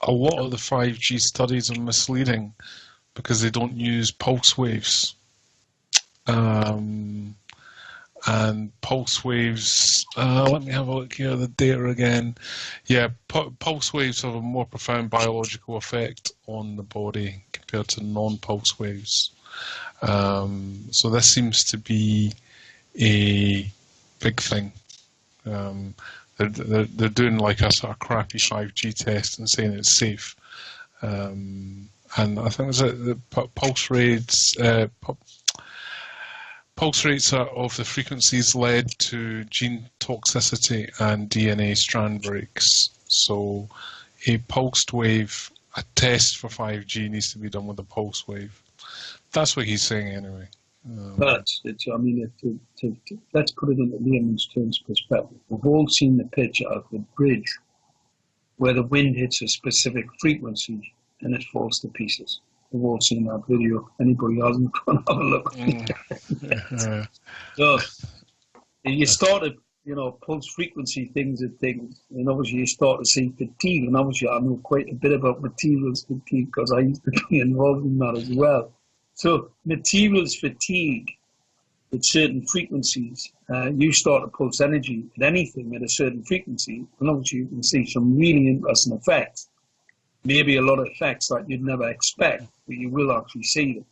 a lot of the 5G studies are misleading because they don't use pulse waves. And pulse waves, let me have a look here at the data again. Yeah, pulse waves have a more profound biological effect on the body compared to non-pulse waves. So this seems to be a big thing. They're doing like a sort of crappy 5G test and saying it's safe. And I think the pulse rates of the frequencies led to gene toxicity and DNA strand breaks. So a pulsed wave, a test for 5G needs to be done with a pulse wave. That's what he's saying anyway. Let's put it into layman's terms perspective. We've all seen the picture of the bridge where the wind hits a specific frequency and it falls to pieces. We've all seen that video. Anybody hasn't, go and have a look. So you started, pulse frequency things, and obviously you start to see fatigue, and obviously I know quite a bit about materials fatigue because I used to be involved in that as well. So materials fatigue at certain frequencies, you start to pulse energy at anything at a certain frequency, and obviously you can see some really interesting effects. Maybe a lot of effects that you'd never expect, but you will actually see them.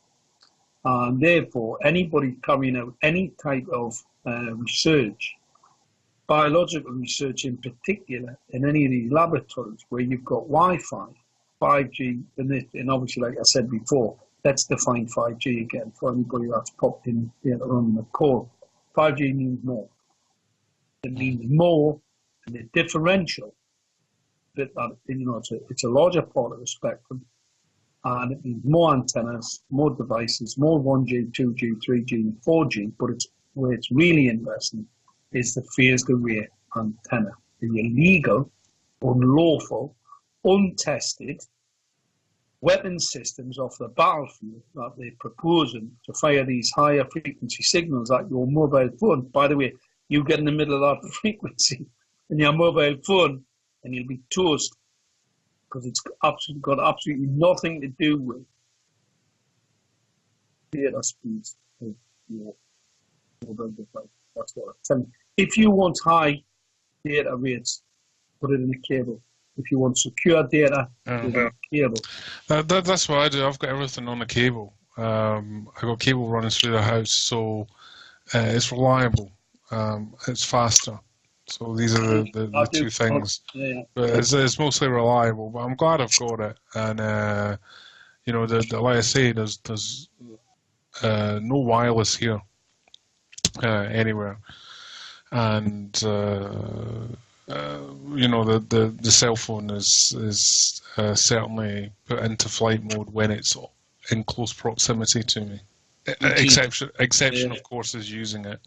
And therefore, anybody carrying out any type of research, biological research in particular, in any of these laboratories where you've got Wi-Fi, 5G, and obviously, like I said before, let's define 5G again for anybody that's popped in later on the call. 5G means more. It means more, and the differential, it's a larger part of the spectrum, and it means more antennas, more devices, more 1G, 2G, 3G, and 4G, but where it's really interesting is the phased array antenna. The illegal, unlawful, untested weapon systems off the battlefield that they're proposing to fire these higher frequency signals at your mobile phone. By the way, you get in the middle of that frequency in your mobile phone and you'll be toast, because it's got absolutely nothing to do with data speeds of your mobile device. That's what I'm telling you. If you want high data rates, put it in a cable. If you want secure data, cable. That's what I do. I've got everything on a cable. I've got cable running through the house, so it's reliable. It's faster. So these are the two things. But it's mostly reliable. But I'm glad I've got it. And like I say, there's no wireless here anywhere, and the cell phone is certainly put into flight mode when it's in close proximity to me. Exception, of course, is using it.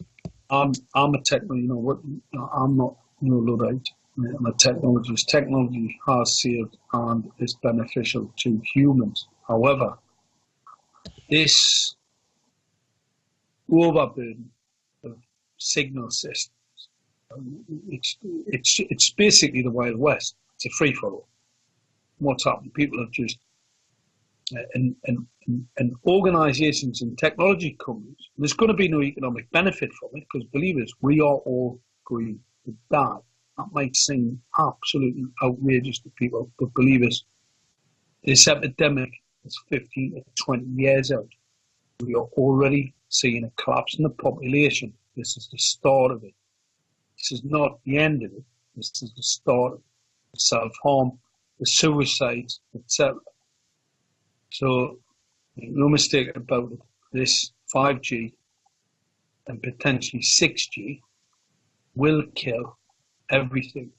I'm a technologist. I'm not Luddite. I'm a technologist. Technology has saved and is beneficial to humans. However, this overburden of signal systems, it's basically the Wild West. It's a free for all. What's happened? People have just and organisations and technology companies. There's going to be no economic benefit from it because, believe us, we are all going to die. That might seem absolutely outrageous to people, but believe us, this epidemic is 15 to 20 years out. We are already seeing a collapse in the population. This is the start of it. This is not the end of it. This is the start of it. The self-harm, the suicides, etc. So, no mistake about it. This 5G and potentially 6G will kill everything.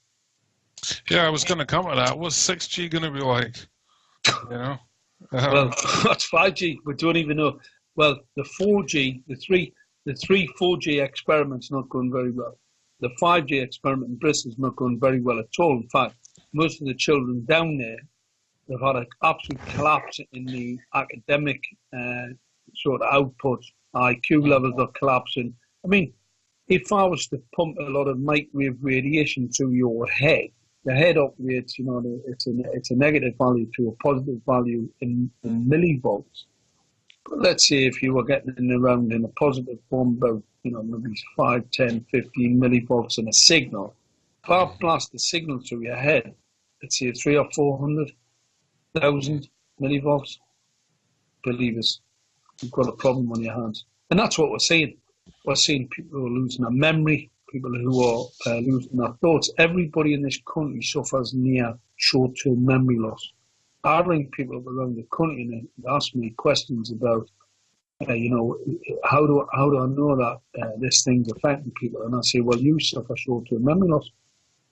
Yeah, I was going to come to that. What's 6G going to be like? Well, that's 5G. We don't even know. Well, the 4G, the three 4G experiments not going very well. The 5G experiment in Bristol is not going very well at all. In fact, most of the children down there have had an absolute collapse in the academic sort of output. IQ levels are collapsing. I mean, if I was to pump a lot of microwave radiation through your head, the head operates, it's a negative value to a positive value in millivolts. But let's say if you were getting around in a positive form, about, maybe 5, 10, 15 millivolts in a signal, if I blast the signal through your head, let's say 300 or 400,000 millivolts, believe us, you've got a problem on your hands. And that's what we're seeing. We're seeing people who are losing their memory, people who are losing their thoughts. Everybody in this country suffers near short-term memory loss. I ring people up around the country and they ask me questions about, how do I know that this thing's affecting people? And I say, well, you suffer short-term memory loss.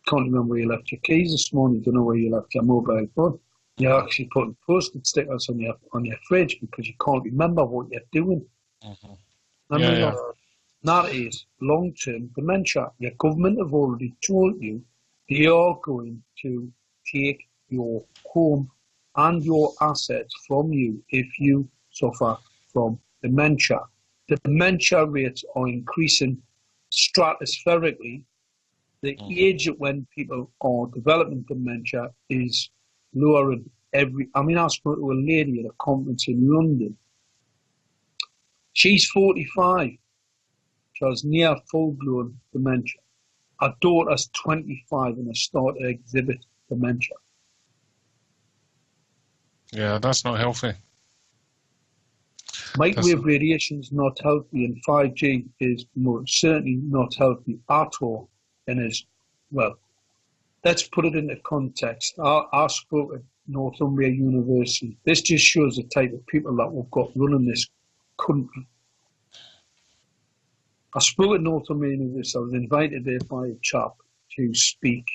Can't remember where you left your keys this morning. You don't know where you left your mobile phone. You're actually putting post-it stickers on your fridge because you can't remember what you're doing. Mm-hmm. That is long-term dementia. Your government have already told you they are going to take your home and your assets from you if you suffer from dementia. The dementia rates are increasing stratospherically. The age at when people are developing dementia is lowering I spoke to a lady at a conference in London. She's 45. She has near full-blown dementia. Her daughter's 25 and has started to exhibit dementia. Yeah, that's not healthy. Microwave radiation is not healthy, and 5G is most certainly not healthy at all. And let's put it into context. I spoke at Northumbria University. This just shows the type of people that we've got running this country. I spoke at Northumbria University. I was invited there by a chap to speak,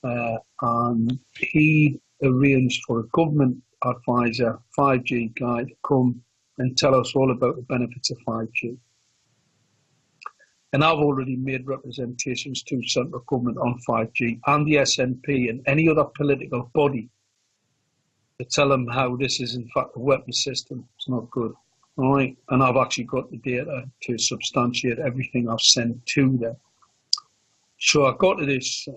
and he arranged for a government advisor, 5G guy, to come and tell us all about the benefits of 5G. And I've already made representations to central government on 5G and the SNP and any other political body to tell them how this is in fact a weapon system. It's not good. All right, and I've actually got the data to substantiate everything I've sent to them. So I got to this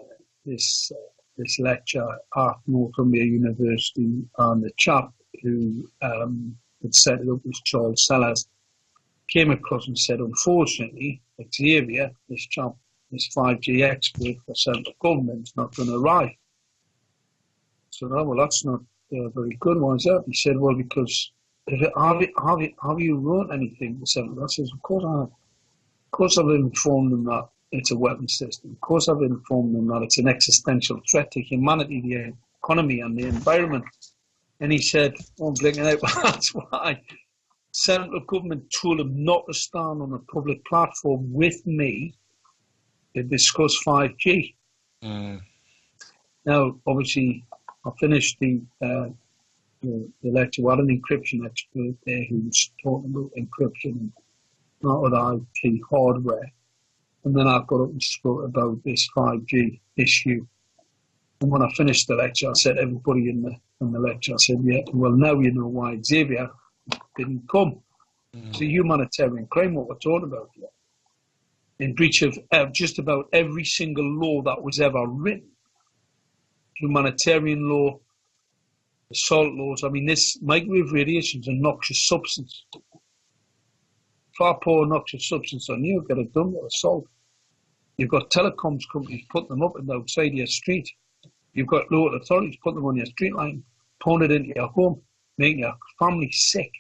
lecture at Northumbria University, and the chap who had set it up was Charles Sellers. Came across and said, unfortunately, Xavier, this chap, this 5G expert for central government, is not going to arrive. said, oh, well, that's not very good. Why is that? He said, well, because have you wrote anything? I says, of course I have. Of course I've informed them that it's a weapon system. Of course I've informed them that it's an existential threat to humanity, the economy and the environment. And he said, oh, I'm blinking out, that's why central government told him not to stand on a public platform with me to discuss 5G. Now, obviously, I finished the lecture with an encryption expert there who was talking about encryption and not with IT hardware. And then I got up and spoke about this 5G issue. And when I finished the lecture, I said, everybody in the lecture, I said, yeah, well, now you know why Xavier didn't come. It's a humanitarian crime, what we're talking about here. In breach of just about every single law that was ever written. Humanitarian law, assault laws. I mean, this microwave radiation is a noxious substance. If I pour a noxious substance on you, get it done with assault. You've got telecoms companies putting them up and outside your street. You've got local authorities putting them on your street line, pouring it into your home, making your family sick.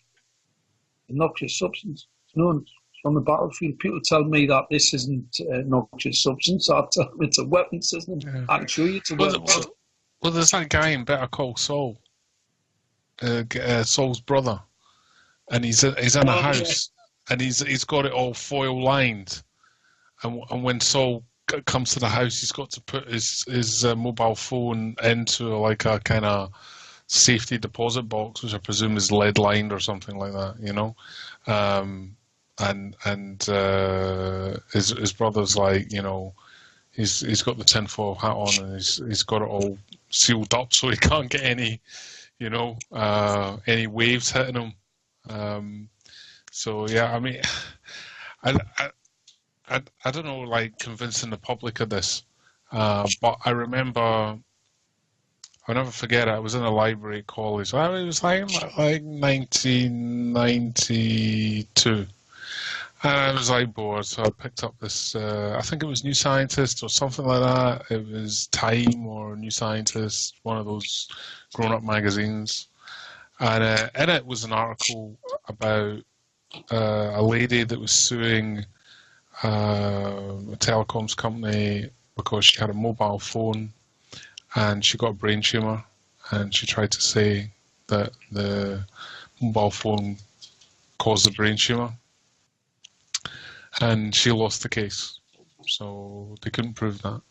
A noxious substance. It's known on the battlefield. People tell me that this isn't a noxious substance. I tell them it's a weapon system. Yeah. I can show you it's a weapon system. Well, there's that guy in Better Call Saul, Saul's brother, and he's in a house, and he's got it all foil lined, and when Saul comes to the house, he's got to put his mobile phone into like a kind of safety deposit box, which I presume is lead lined or something like that, you know. And his brother's like, you know, he's got the tinfoil hat on and he's got it all sealed up so he can't get any, you know, any waves hitting him. So yeah, I mean, I don't know, like convincing the public of this, but I remember. I'll never forget it. I was in a library at college. It was like 1992. And I was like bored, so I picked up this, I think it was New Scientist or something like that. It was Time or New Scientist, one of those grown-up magazines. And in it was an article about a lady that was suing a telecoms company because she had a mobile phone and she got a brain tumor, and she tried to say that the mobile phone caused the brain tumor, and she lost the case, so they couldn't prove that.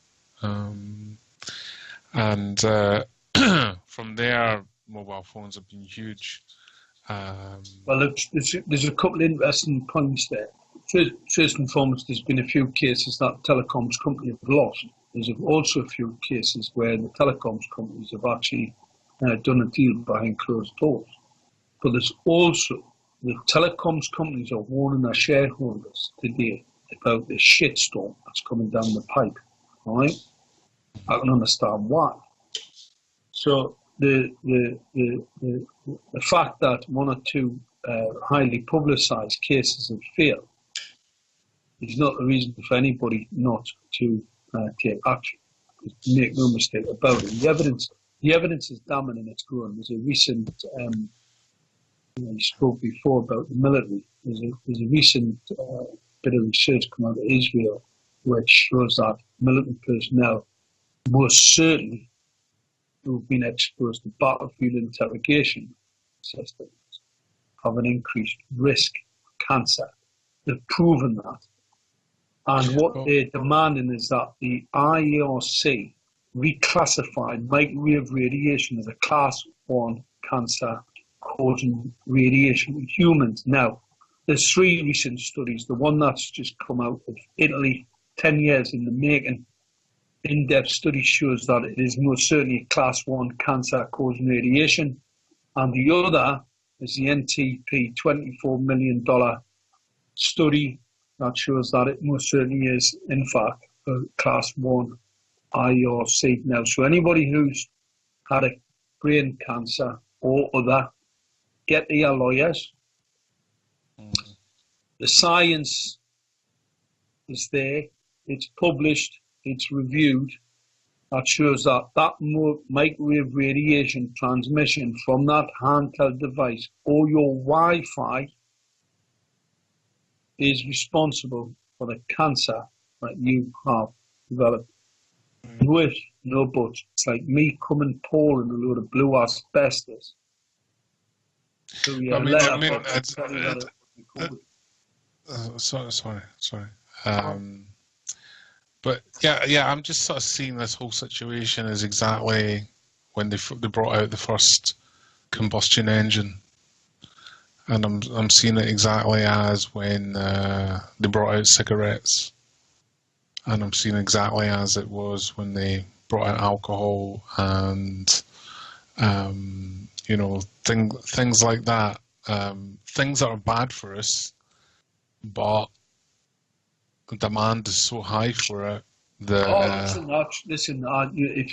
From there, mobile phones have been huge. Well, there's a couple of interesting points there. First and foremost, there's been a few cases that telecoms companies have lost. There's also a few cases where the telecoms companies have actually done a deal behind closed doors. But there's also the telecoms companies are warning their shareholders today about the shitstorm that's coming down the pipe. All right, I can understand why. So the fact that one or two highly publicised cases have failed is not a reason for anybody not to take action. Make no mistake about it. The evidence is damning and it's growing. There's a recent, you spoke before about the military. There's a recent bit of research come out of Israel which shows that military personnel most certainly who've been exposed to battlefield interrogation systems have an increased risk of cancer. They've proven that. And what they're demanding is that the IARC reclassified microwave radiation as a class 1 cancer causing radiation in humans. Now, there's 3 recent studies. The one that's just come out of Italy, 10 years in the making, in-depth study shows that it is most certainly class 1 cancer causing radiation. And the other is the NTP $24 million study that shows that it most certainly is, in fact, a class 1 IRC. Now, so anybody who's had a brain cancer or other, get to your lawyers. The science is there, it's published, it's reviewed, that shows that microwave radiation transmission from that handheld device or your Wi-Fi is responsible for the cancer that you have developed. No ifs, no buts. It's like me coming pouring a load of blue asbestos. So sorry. But yeah, I'm just sort of seeing this whole situation as exactly when they brought out the first combustion engine, and I'm seeing it exactly as when they brought out cigarettes, and I'm seeing exactly as it was when they brought out alcohol and things like that, things that are bad for us, but the demand is so high for it that. Listen,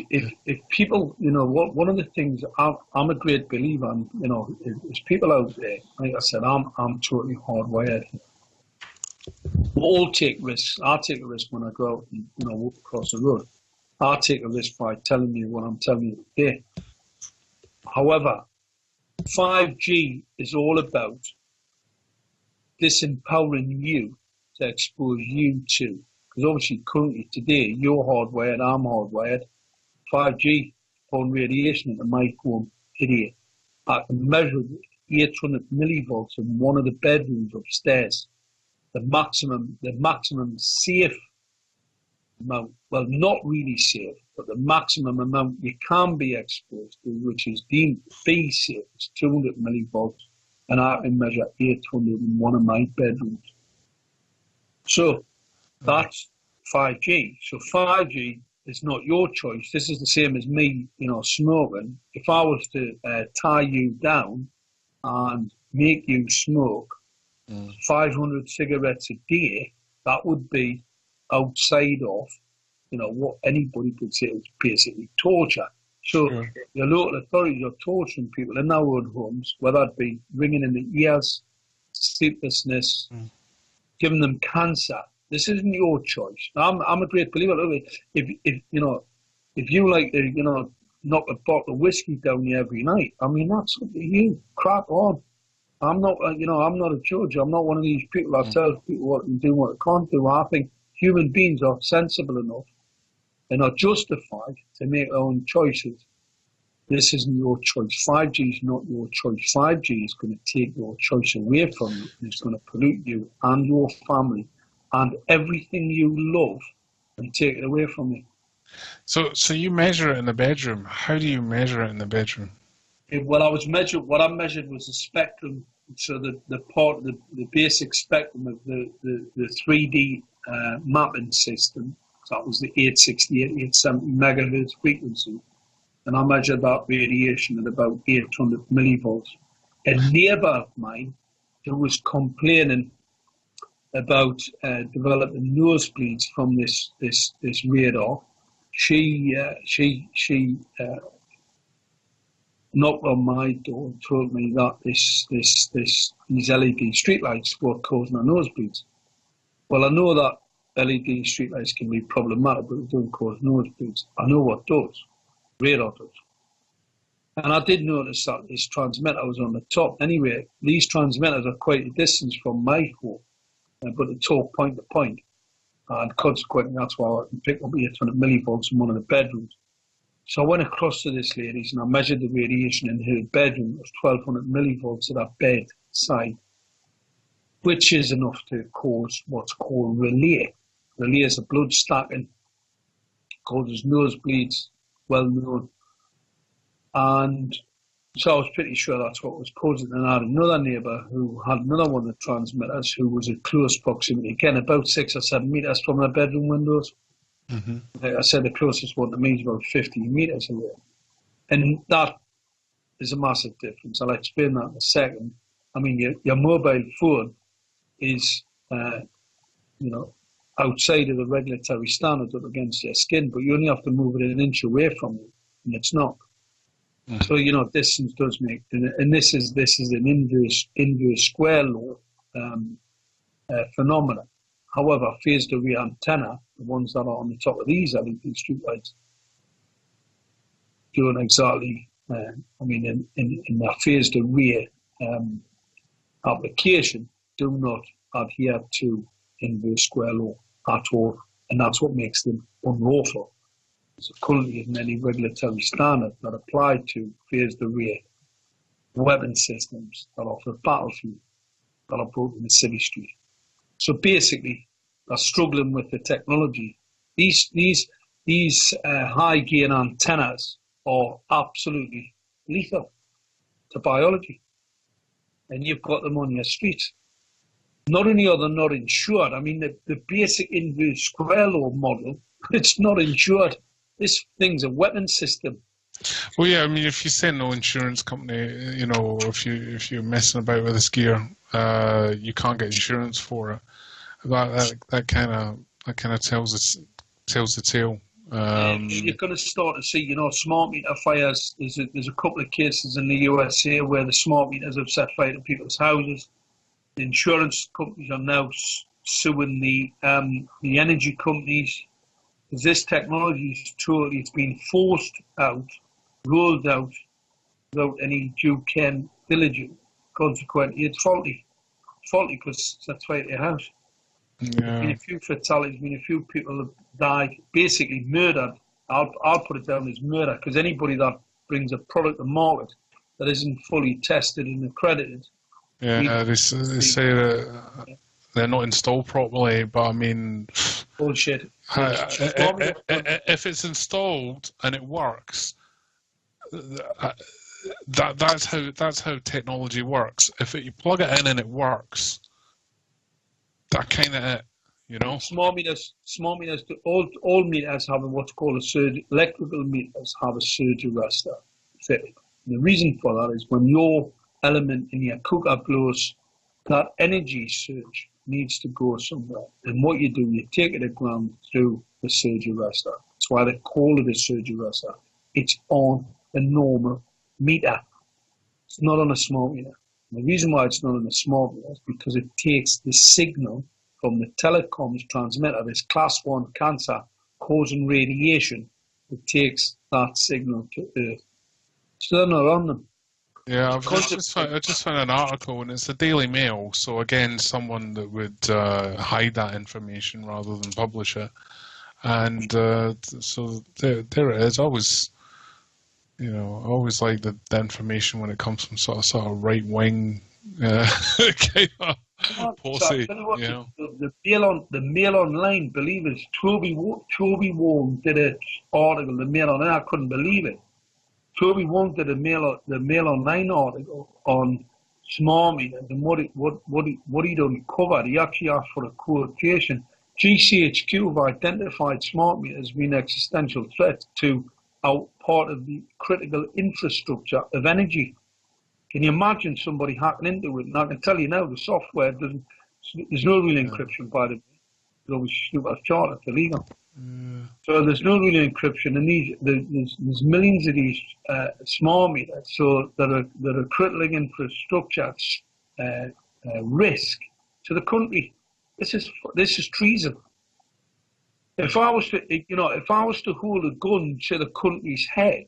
if people, one of the things I'm a great believer in, is people out there. Like I said, I'm totally hardwired. We all take risks. I take a risk when I go out and walk across the road. I take a risk by telling you what I'm telling you today. However, 5G is all about disempowering you to expose you to. Because obviously, currently, today, you're hardwired, I'm hardwired. 5G, phone radiation into my home today. I can measure 800 millivolts in one of the bedrooms upstairs. The maximum safe amount, well, not really safe, but the maximum amount you can be exposed to, which is deemed to be safe, is 200 millivolts, and I can measure 800 in one of my bedrooms. So that's 5G. So 5G is not your choice. This is the same as me, smoking. If I was to tie you down and make you smoke 500 cigarettes a day, that would be outside of, what anybody could say is basically torture. So your local authorities are torturing people in their own homes, whether it be ringing in the ears, sleeplessness, giving them cancer. This isn't your choice. I'm a great believer. If you like to, knock a bottle of whiskey down you every night, I mean, that's up to you. Crack on. I'm not, I'm not a judge. I'm not one of these people that tells people what to do and what they can't do. I think human beings are sensible enough and are justified to make their own choices. This isn't your choice. 5G is not your choice. 5G is going to take your choice away from you, and it's going to pollute you and your family and everything you love and take it away from you. So you measure it in the bedroom. How do you measure it in the bedroom? What I measured was the spectrum. So the basic spectrum of the 3D mapping system. So that was the 868, 870 megahertz frequency. And I measured that radiation at about 800 millivolts. A neighbour of mine who was complaining about developing nosebleeds from this radar, she knocked on my door and told me that these LED streetlights were causing her nosebleeds. Well, I know that LED streetlights can be problematic, but they don't cause nosebleeds. I know what does. Radar does. And I did notice that this transmitter was on the top. Anyway, these transmitters are quite a distance from my home, but they talk point to point. And consequently, that's why I can pick up 800 millivolts in one of the bedrooms. So I went across to this lady's and I measured the radiation in her bedroom. It was 1200 millivolts at her bedside, which is enough to cause what's called relay. Relay is a blood stacking, causes nosebleeds, well known. And so I was pretty sure that's what was causing it. And I had another neighbour who had another one of the transmitters who was at close proximity, again, about 6 or 7 metres from their bedroom windows. Mm-hmm. Like I said, the closest one to me is about 15 metres away. And that is a massive difference. I'll explain that in a second. I mean, your mobile phone is, outside of the regulatory standards up against your skin, but you only have to move it an inch away from you, and it's not. Mm-hmm. So, distance does make, and this is an inverse square law phenomenon. However, phased array antenna, the ones that are on the top of these LED streetlights, don't exactly, in their phased array application, do not adhere to inverse square law at all, and that's what makes them unlawful. So currently isn't any regulatory standard that apply to phased array weapon systems that are for battlefield that are brought in the city street. So basically, they're struggling with the technology. These high gain antennas are absolutely lethal to biology, and you've got them on your streets. Not only are they not insured, I mean, the basic inverse square law model, it's not insured. This thing's a weapon system. Well, yeah, I mean, if you send no insurance company, you know, if you're messing about with this gear, you can't get insurance for it. That kind of tells the tale. You're going to start to see, you know, smart meter fires. There's a couple of cases in the USA where the smart meters have set fire to people's houses. The insurance companies are now suing the energy companies. This technology is totally, it's been forced out, rolled out without any due care and diligence. Consequently, it's faulty. It's faulty because it's set fire to your house. Yeah. There's been a few fatalities, a few people have died, basically murdered. I'll put it down as murder, because anybody that brings a product to market that isn't fully tested and accredited. Yeah, they say that they're not installed properly, but I mean, bullshit. If it's installed and it works, that's how technology works. If you plug it in and it works, that kind of it, you know. Smart meters. All meters have what's called a surge. Electrical meters have a surge arrestor fitted. The reason for that is when your element in your cooker blows, that energy surge needs to go somewhere. And what you do, you take it to ground through the surge arrestor. That's why they call it a surge arrestor. It's on a normal meter. It's not on a smart meter. And the reason why it's not on a smart meter is because it takes the signal from the telecoms transmitter, this class 1 cancer causing radiation. It takes that signal to Earth. So they're not on them. Yeah, I just found an article, and it's the Daily Mail. So again, someone that would hide that information rather than publish it. And so there it is. I always like the information when it comes from sort of right wing kind of policy. You know, the Mail Online, believers. Toby Warren did an article. The Mail Online, I couldn't believe it. Toby Warren did the Mail Online article on smart meters and what he'd uncovered. He actually asked for a quotation. GCHQ have identified smart meters as being an existential threat to our part of the critical infrastructure of energy. Can you imagine somebody hacking into it? And I can tell you now, the software doesn't. There's no real encryption, by the way. It's always super charter, it's illegal. So there's no real encryption, and there's millions of these smart meters, so that are critical infrastructure risk to the country. This is treason. If I was to hold a gun to the country's head,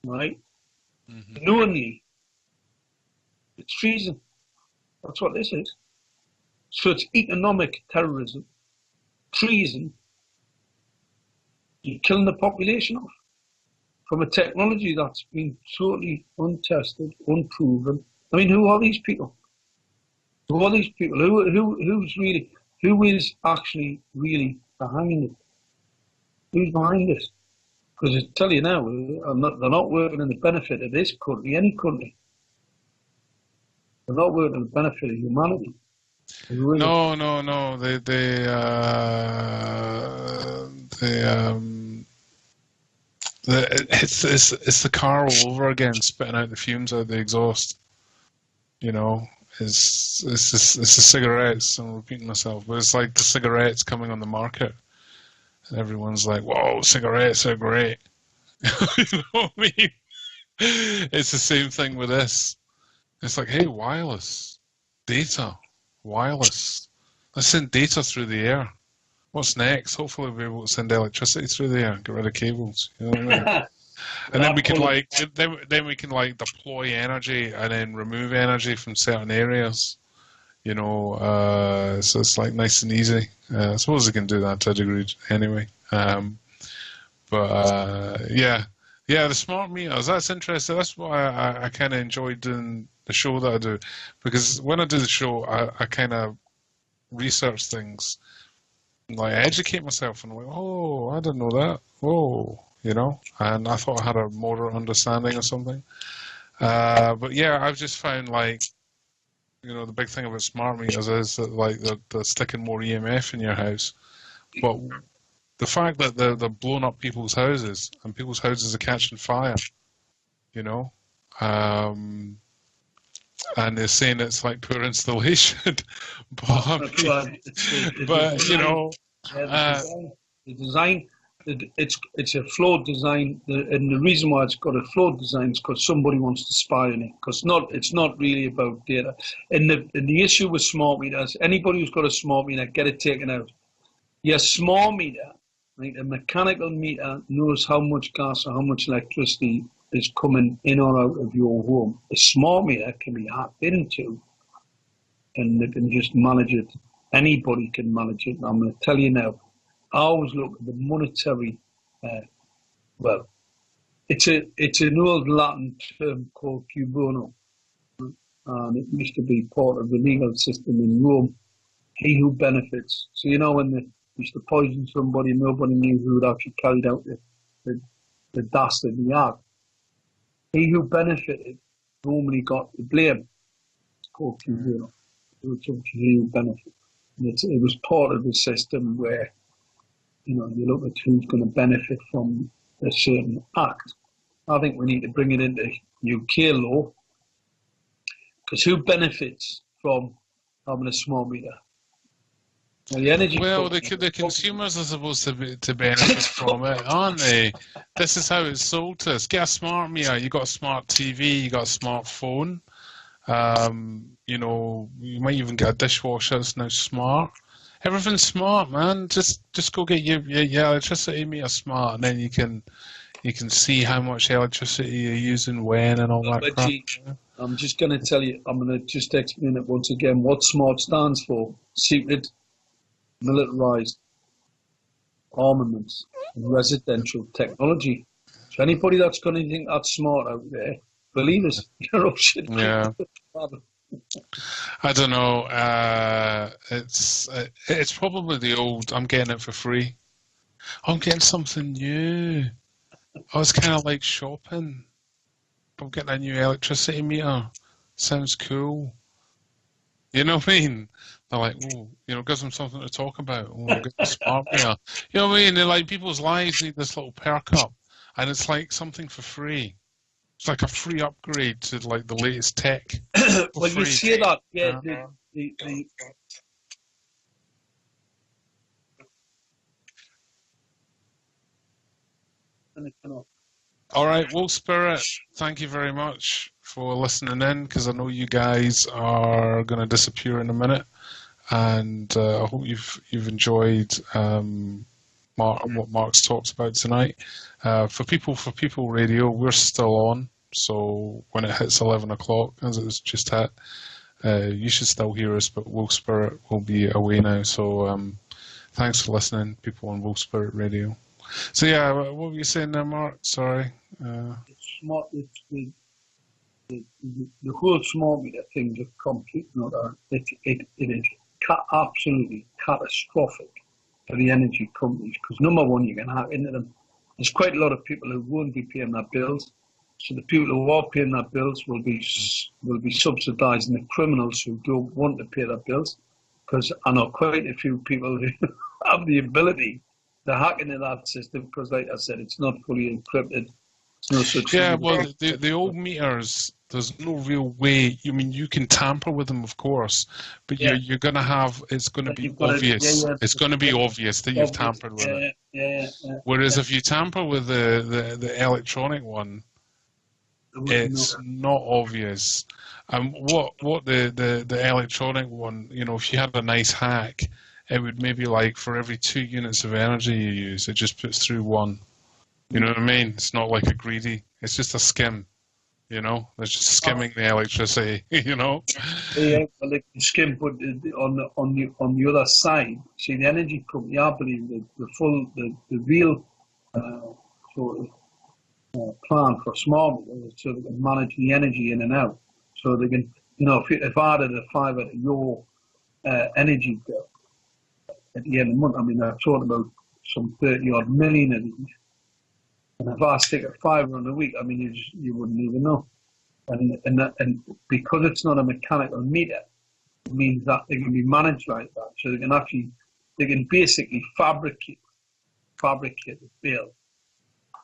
right, knowingly, it's treason. That's what this is. So it's economic terrorism. Treason, you're killing the population off from a technology that's been totally untested, unproven. I mean, who are these people? Who are these people? Who is actually really behind it? Who's behind this? Because I tell you now, they're not working in the benefit of this country, any country. They're not working in the benefit of humanity. Really? No. It's the car all over again, spitting out the fumes out the exhaust. You know, it's the cigarettes. I'm repeating myself, but it's like the cigarettes coming on the market, and everyone's like, "Whoa, cigarettes are great." You know what I mean? It's the same thing with this. It's like, hey, wireless data. Wireless. Let's send data through the air. What's next? Hopefully we'll be able to send electricity through there, get rid of cables. You know what I mean? And then we can then we can deploy energy and then remove energy from certain areas. You know, so it's like nice and easy. I suppose we can do that to a degree anyway. Yeah, the smart meters. That's interesting. That's why I kind of enjoy doing the show that I do, because when I do the show, I kind of research things, like I educate myself, and I'm like, oh, I didn't know that. Oh. You know, and I thought I had a moderate understanding or something. But yeah, I've just found, like, you know, the big thing about smart meters is that, like, they're sticking more EMF in your house. But the fact that they're blowing up people's houses and people's houses are catching fire, you know, and they're saying it's like poor installation. But you know, the design. It's a flawed design, and the reason why it's got a flawed design is because somebody wants to spy on it. Because it's not really about data. And the issue with smart meters, anybody who's got a smart meter, get it taken out. Your smart meter, like a mechanical meter, knows how much gas or how much electricity is coming in or out of your home. A smart meter can be hacked into, and they can just manage it. Anybody can manage it. I'm going to tell you now. I always look at the monetary. Well, it's an old Latin term called cubono, and it used to be part of the legal system in Rome. He who benefits. So you know when they used to poison somebody, nobody knew who had actually carried out the dastardly act. He who benefited normally got the blame. It's called cubono. It's he who benefits. And it was part of the system where, you know, you look at who's going to benefit from a certain act. I think we need to bring it into UK law, because who benefits from having a smart meter? Well, the consumers are supposed to benefit from it, aren't they? This is how it's sold to us. Get a smart meter. You got a smart TV. You got a smartphone. You know, you might even get a dishwasher that's now smart. Everything's smart, man. Just go get your electricity meter smart, and then you can see how much electricity you're using, when, and all that crap. I'm just going to tell you. I'm going to just explain it once again. What SMART stands for: secret, militarized armaments, and residential technology. So anybody that's got anything that's smart out there, believe us, you're up shit. Yeah. I don't know. It's probably the old. I'm getting it for free. I'm getting something new. I was kind of like shopping. I'm getting a new electricity meter. Sounds cool. You know what I mean? They're like, oh, you know, gives them something to talk about. Oh, I'll get the smart meter. You know what I mean? They're like, people's lives need this little perk up, and it's like something for free. It's like a free upgrade to like the latest tech. Well, you see that, yeah. All right, Wolf Spirit, thank you very much for listening in, because I know you guys are going to disappear in a minute, and I hope you've enjoyed what Mark's talked about tonight. For People Radio, we're still on. So when it hits 11 o'clock, as it was just hit, you should still hear us, but Wolf Spirit will be away now. So thanks for listening, people on Wolf Spirit Radio. So yeah, what were you saying there, Mark? Sorry. Smart. The whole smart meter thing is complete. It is absolutely catastrophic for the energy companies, because number one, you can hack into them. There's quite a lot of people who won't be paying their bills. So the people who are paying their bills will be subsidising the criminals who don't want to pay their bills, because I know quite a few people who have the ability to hack into that system, because, like I said, it's not fully encrypted. It's no such thing. Yeah, well, the old meters, there's no real way. I mean, you can tamper with them, of course, but you're going to have, it's going to be obvious. It's going to be obvious that you've tampered with it. Whereas if you tamper with the electronic one, it's not obvious. What the electronic one, you know, if you had a nice hack, it would maybe like for every 2 units of energy you use, it just puts through 1. You know what I mean? It's not like a greedy. It's just a skim. You know, they're just skimming the electricity. You know. Yeah, well, they can skim, but on the other side, see the energy company. I believe the real sort of plan for smart meters, so they can manage the energy in and out. So they can, you know, if I added a fiver to your energy bill at the end of the month, I mean, I've talked about some 30-odd million of these. And if I stick a fiver on a week, I mean, you wouldn't even know. And because it's not a mechanical meter, it means that they can be managed like that. So they can basically fabricate a bill.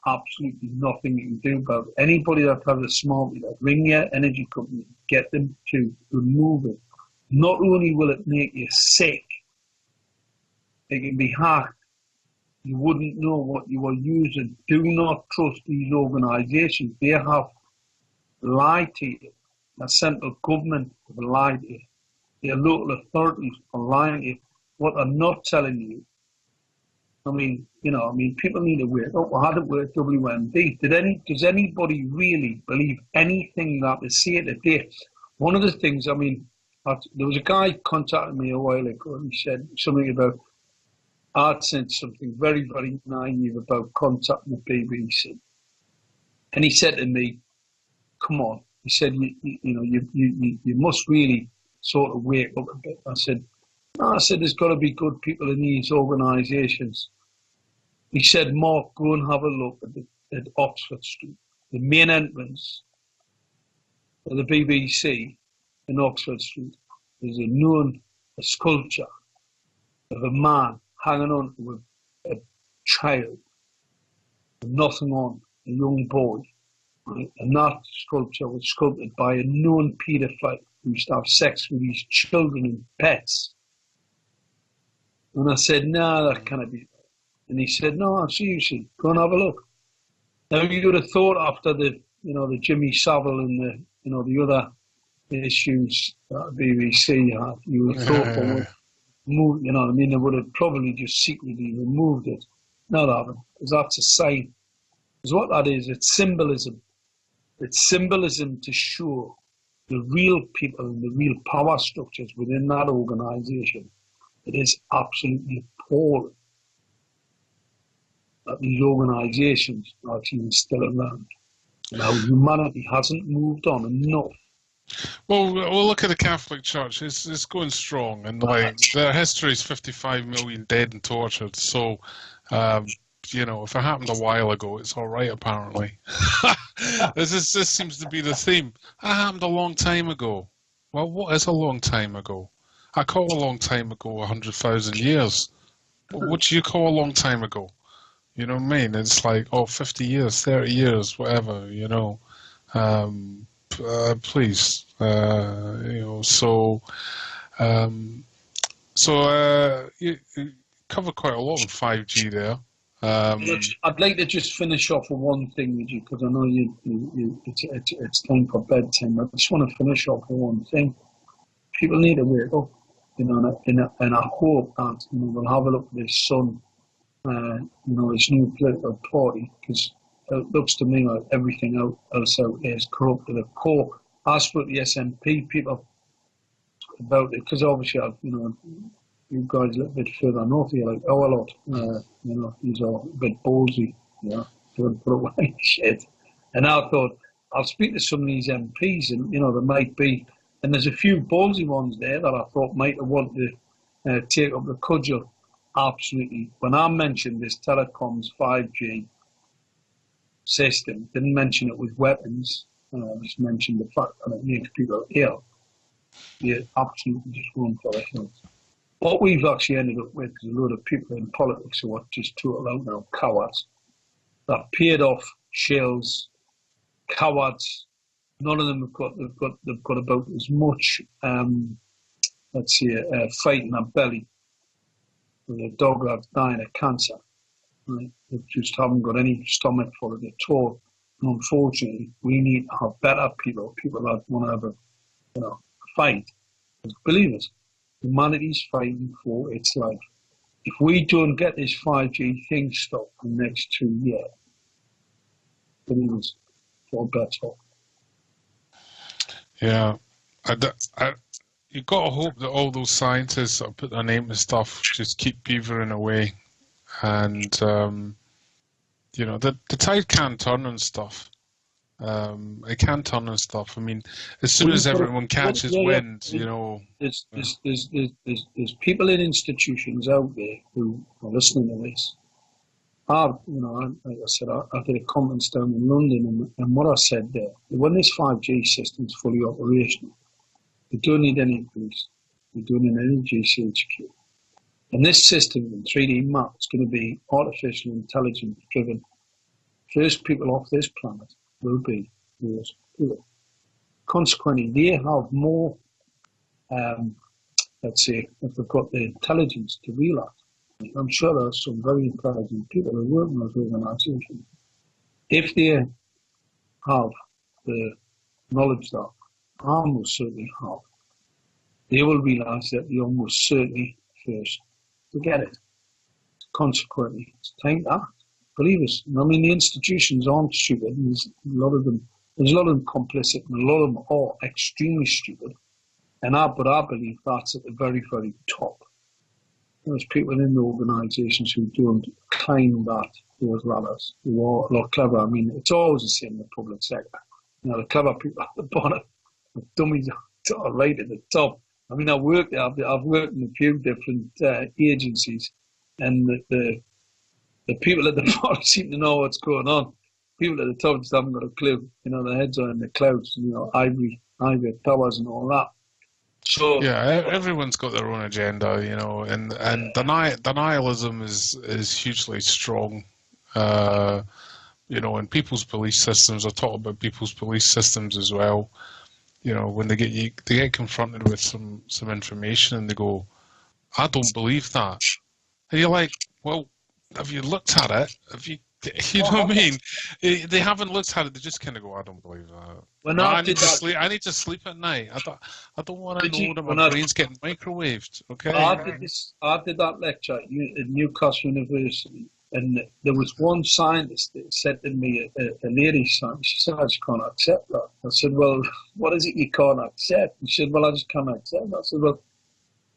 Absolutely nothing you can do about it. Anybody that has a smart meter, ring your energy company, get them to remove it. Not only will it make you sick, it can be hacked. You wouldn't know what you were using. Do not trust these organisations. They have lied to you. The central government have lied to you. Your local authorities are lying to you. What they're not telling you, people need to wake up. I had it with WMD. Does anybody really believe anything that they say today? One of the things, there was a guy contacted me a while ago and he said something about, I'd said something very, very naive about contacting the BBC. And he said to me, come on. He said, you must really sort of wake up a bit. I said, there's got to be good people in these organisations. He said, Mark, go and have a look at Oxford Street. The main entrance of the BBC in Oxford Street is a sculpture of a man hanging on to a child with nothing on, a young boy. Right? And that sculpture was sculpted by a known paedophile who used to have sex with his children and pets. And I said, no, that can't be. And he said, no, seriously, go and have a look. Now you would have thought after the Jimmy Savile and the other issues that the BBC had, you would have thought they would move, they would have probably just secretly removed it. No, they haven't, because that's a sign. Because what that is, it's symbolism. It's symbolism to show the real people and the real power structures within that organisation. It is absolutely appalling that these organisations are even still around. Now, humanity hasn't moved on enough. Well, look at the Catholic Church. It's going strong, and their history is 55 million dead and tortured. So, if it happened a while ago, it's all right. Apparently, this seems to be the theme. That happened a long time ago. Well, what is a long time ago? I call a long time ago 100,000 years. What do you call a long time ago? You know what I mean? It's like, 50 years, 30 years, whatever, please, you cover quite a lot on 5G there. I'd like to just finish off with one thing with you, because I know it's time for bedtime. I just want to finish off with one thing. People need to wake up, and I hope that we'll have a look at this son, his new political party, because it looks to me like everything else out there is corrupt to the core. I spoke to the SNP people about it, because obviously, you guys a little bit further north here, like our lot, these are a bit ballsy, to put away shit. And I thought, I'll speak to some of these MPs, and, there might be, and there's a few ballsy ones there that I thought might have wanted to take up the cudgel. Absolutely. When I mentioned this telecoms 5G system, didn't mention it with weapons, just mentioned the fact that it makes people ill. Yeah, absolutely just going for the hills. What we've actually ended up with is a load of people in politics who are just total out now cowards. They're paid off shills, cowards. None of them they've got about as much fight in their belly with a dog that's dying of cancer. Right? They just haven't got any stomach for it at all. And unfortunately, we need to have better people that want to have a fight as believers. humanity's fighting for its life. If we don't get this 5G thing stopped in the next 2 years, then it was for better. Yeah. You've got to hope that all those scientists that put their name to stuff just keep beavering away. And, the tide can turn on stuff. It can turn on stuff. I mean, as soon as everyone catches wind, There's people in institutions out there who are listening to this. Like I said, I did a conference down in London, and what I said there, when this 5G system is fully operational, you don't need any police. You don't need any GCHQ. And this system in 3D map is going to be artificial intelligence driven. First people off this planet will be those people. Consequently, they have more, let's say, if they've got the intelligence to realise. I'm sure there are some very intelligent people who work in those organisations. If they have the knowledge that I almost certainly have, they will realise that they almost certainly first to get it. Consequently, it's time to act. Believe us. I mean, the institutions aren't stupid. There's a lot of them complicit, and a lot of them are extremely stupid. But I believe that's at the very, very top. There's people in the organisations who don't climb those ladders, who are a lot clever. I mean, it's always the same in the public sector. The clever people at the bottom, the dummies are right at the top. I mean, I've worked in a few different agencies, and the people at the bottom seem to know what's going on. People at the top just haven't got a clue. Their heads are in the clouds, ivory towers and all that. So yeah, everyone's got their own agenda, and denialism is hugely strong. And people's belief systems. I talk about people's belief systems as well. When they get confronted with some information and they go, "I don't believe that," and you're like, "Well, have you looked at it? Have you?" You know what I mean? They haven't looked at it. They just kind of go, "I don't believe that." I need to sleep at night. I don't want to know that my brain's getting microwaved. Okay. I did that lecture at Newcastle University, and there was one scientist that said to me, a lady scientist, she said, "I just can't accept that." I said, "Well, what is it you can't accept?" She said, "Well, I just can't accept that." I said, "Well,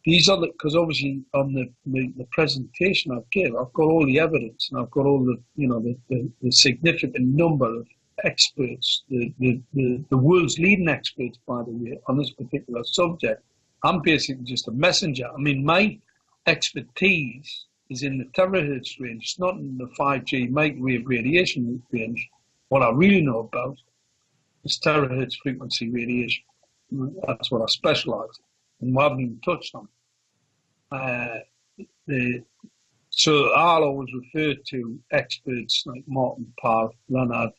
these are because obviously on the presentation I gave, I've got all the evidence, and I've got all the significant number of experts, the world's leading experts, by the way, on this particular subject. I'm basically just a messenger. I mean, my expertise is in the terahertz range. It's not in the 5G microwave radiation range. What I really know about is terahertz frequency radiation. That's what I specialise in. And we haven't even touched on. So I'll always refer to experts like Martin Parr, Leonard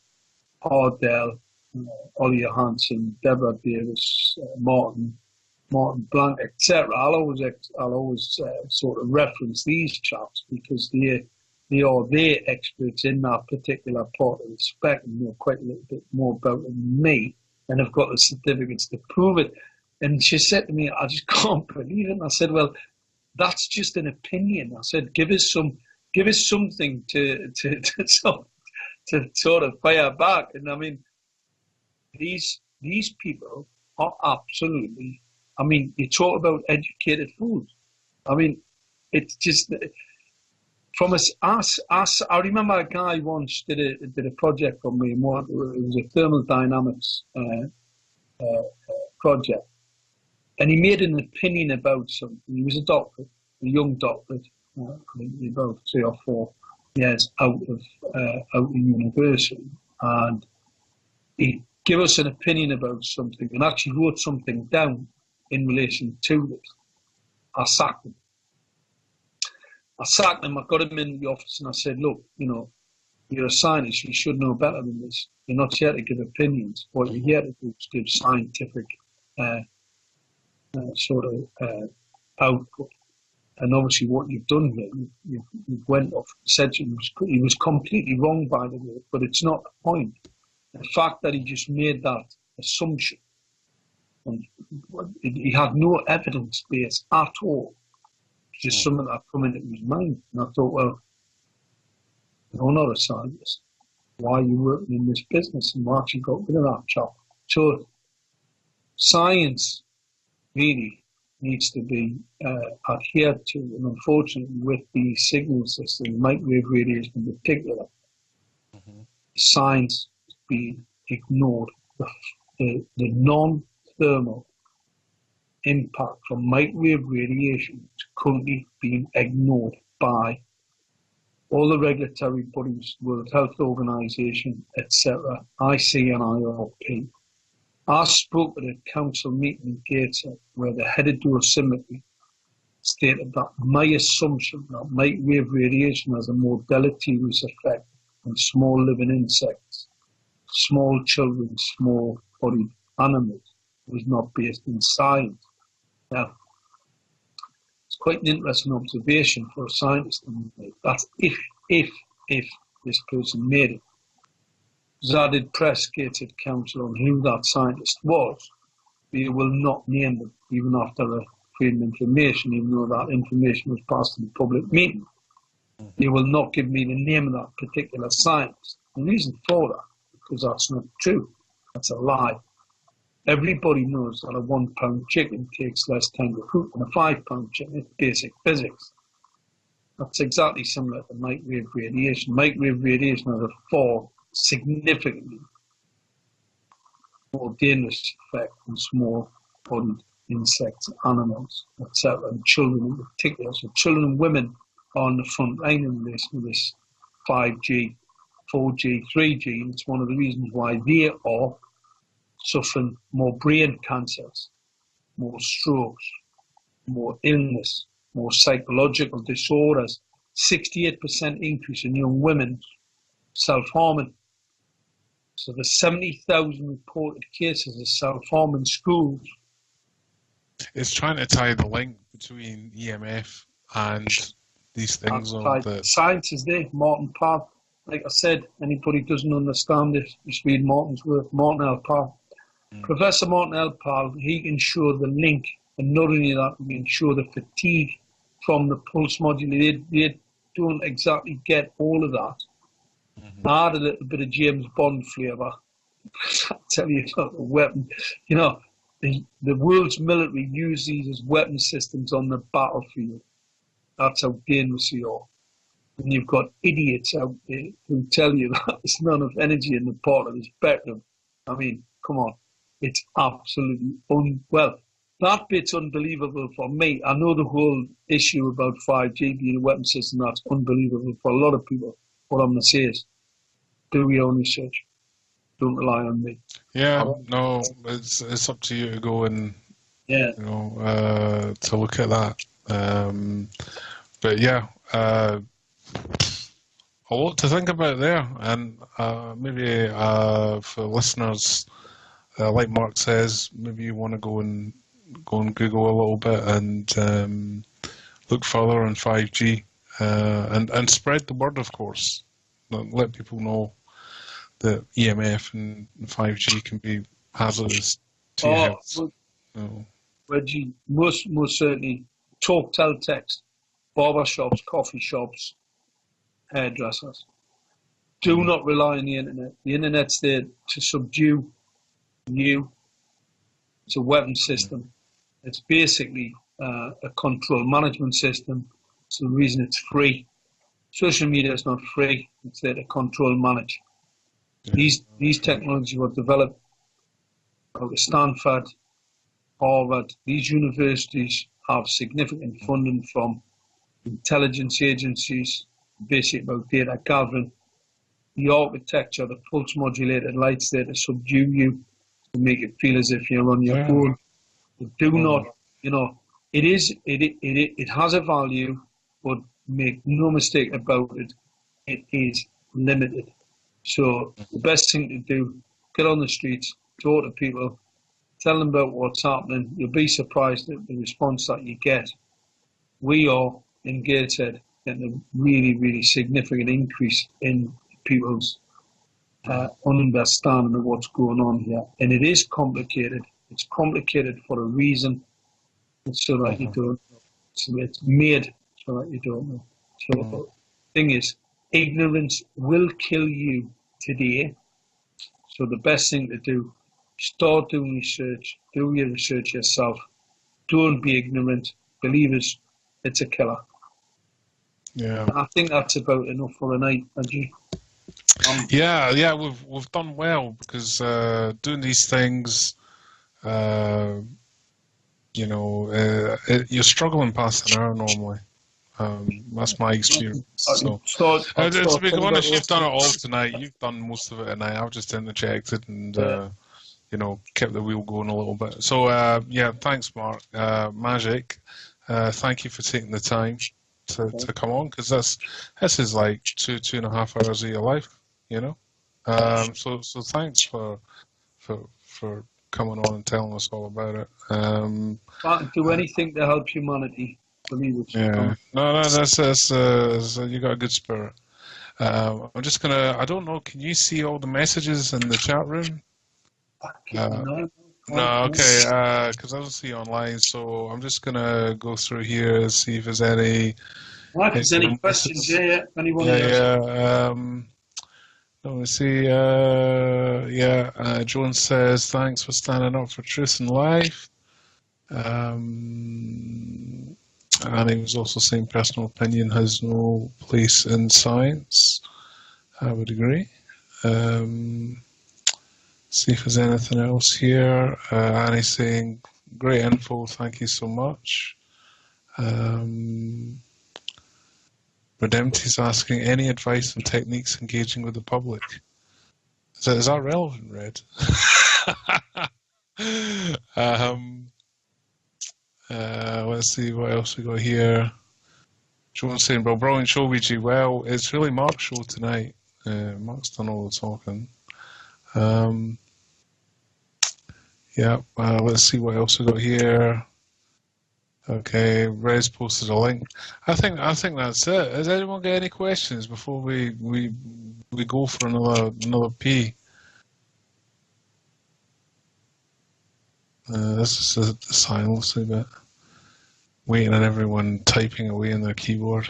Hardell, Ollie Johansson, Deborah Davis, Martin Blank, etc. I'll always sort of reference these chaps because they are their experts in that particular part of the spectrum. Know quite a little bit more about it than me, and have got the certificates to prove it. And she said to me, "I just can't believe it." And I said, "Well, that's just an opinion." I said, give us something to sort of fire back." And I mean, these people are absolutely. I mean, you talk about educated fools. I mean, it's just from us. I remember a guy once did a project for me. It was a thermodynamics project. And he made an opinion about something. He was a doctor, a young doctor, I think about 3 or 4 years out of university, and he gave us an opinion about something and actually wrote something down in relation to it. I sacked him. I got him in the office and I said, "Look, you're a scientist. You should know better than this. You're not here to give opinions. What you're here to do is give scientific." Sort of output, and obviously what you've done here, you've went off. Said he was completely wrong, by the way, but it's not the point. The fact that he just made that assumption And he had no evidence base at all. Just something that come into his mind. And I thought, well, you're not a scientist. Why are you working in this business? And we actually got rid of that chap. So science really needs to be adhered to, and unfortunately with the signal system, microwave radiation in particular, science is being ignored. The non-thermal impact from microwave radiation is currently being ignored by all the regulatory bodies, World Health Organization, etc., IC and IRP. I spoke at a council meeting in Gateshead where the head of dosimetry stated that my assumption that microwave radiation has a more deleterious effect on small living insects, small children, small-bodied animals was not based in science. Now, it's quite an interesting observation for a scientist to make. That's if this person made it. Because I did press Gateshead Council on who that scientist was. They will not name them, even after a freedom of information, even though that information was passed in a public meeting. They will not give me the name of that particular scientist. The reason for that, because that's not true. That's a lie. Everybody knows that a £1 chicken takes less time to cook than a £5 chicken. It's basic physics. That's exactly similar to microwave radiation. Microwave radiation has a far significantly more dangerous effect on small-bodied insects, animals, etc., and children in particular. So children and women are on the front line in relation to this 5G, 4G, 3G, and it's one of the reasons why they are suffering more brain cancers, more strokes, more illness, more psychological disorders, 68% increase in young women self-harming. So there's 70,000 reported cases of self-harm in schools. It's trying to tie the link between EMF and these things. Science is there. Martin Parr, like I said, anybody who doesn't understand this, just read Martin's work. Martin L. Parr. Professor Martin L. Parr, he can show the link, and not only that, he can show the fatigue from the pulse modulator. They don't exactly get all of that. I had a little bit of James Bond flavour. I tell you, it's not a weapon. You know, the world's military use these as weapon systems on the battlefield. That's how dangerous they are. And you've got idiots out there who tell you that there's none of energy in the part of the spectrum. I mean, come on. It's absolutely well, that bit's unbelievable for me. I know the whole issue about 5G being a weapon system, that's unbelievable for a lot of people. What I'm going to say is, do your own research. Don't rely on me. Yeah, no, it's up to you to go and to look at that. But yeah, a lot to think about there, and maybe for listeners, like Mark says, maybe you want to go and Google a little bit and look further on 5G and spread the word, of course. Let people know that EMF and 5G can be hazardous to your health. Reggie, most certainly talk, tell, text, barber shops, coffee shops, hairdressers. Do not rely on the internet. The internet's there to subdue you. It's a weapon system. It's basically a control management system. So the reason it's free. Social media is not free. It's there to control and manage. Yeah. These technologies were developed out of Stanford, Harvard. These universities have significant funding from intelligence agencies, basically about data gathering. The architecture, the pulse modulated lights there to subdue you, to make it feel as if you're on your own. Do not, it has a value, but make no mistake about it, it is limited. So the best thing to do, get on the streets, talk to people, tell them about what's happening. You'll be surprised at the response that you get. We are, in Gateshead, getting a really, really significant increase in people's understanding of what's going on here. And it is complicated. It's complicated for a reason. It's so that you don't know. So it's made so that you don't know. So the thing is, ignorance will kill you today. So the best thing to do, start doing research, do your research yourself. Don't be ignorant. Believe us, it's a killer. Yeah. I think that's about enough for a night, Andrew. Yeah, we've done well because doing these things, you're struggling past an hour normally. That's my experience. So, to be honest, you've done it all tonight. You've done most of it tonight. I've just interjected and kept the wheel going a little bit. So thanks, Mark. Magic. Thank you for taking the time to come on, because this is like 2.5 hours of your life, So thanks for coming on and telling us all about it. Do anything to help humanity. Yeah. No, that's you got a good spirit. I'm just gonna. I don't know. Can you see all the messages in the chat room? No. Okay. Because I don't see online, so I'm just gonna go through here and see if there's any. If there's any questions, anyone? Let me see. Joan says thanks for standing up for truth and life. And he was also saying personal opinion has no place in science. I would agree. See if there's anything else here. Annie's saying, great info, thank you so much. Redempty's asking, any advice on techniques engaging with the public? Is that relevant, Red? Let's see what else we got here. Joan's saying, well, brilliant show, Weegie. Well, it's really Mark's show tonight. Mark's done all the talking. Let's see what else we got here. Okay, Rez posted a link. I think that's it. Has anyone got any questions before we go for another pee? This is the silence a bit. Waiting on everyone typing away on their keyboard.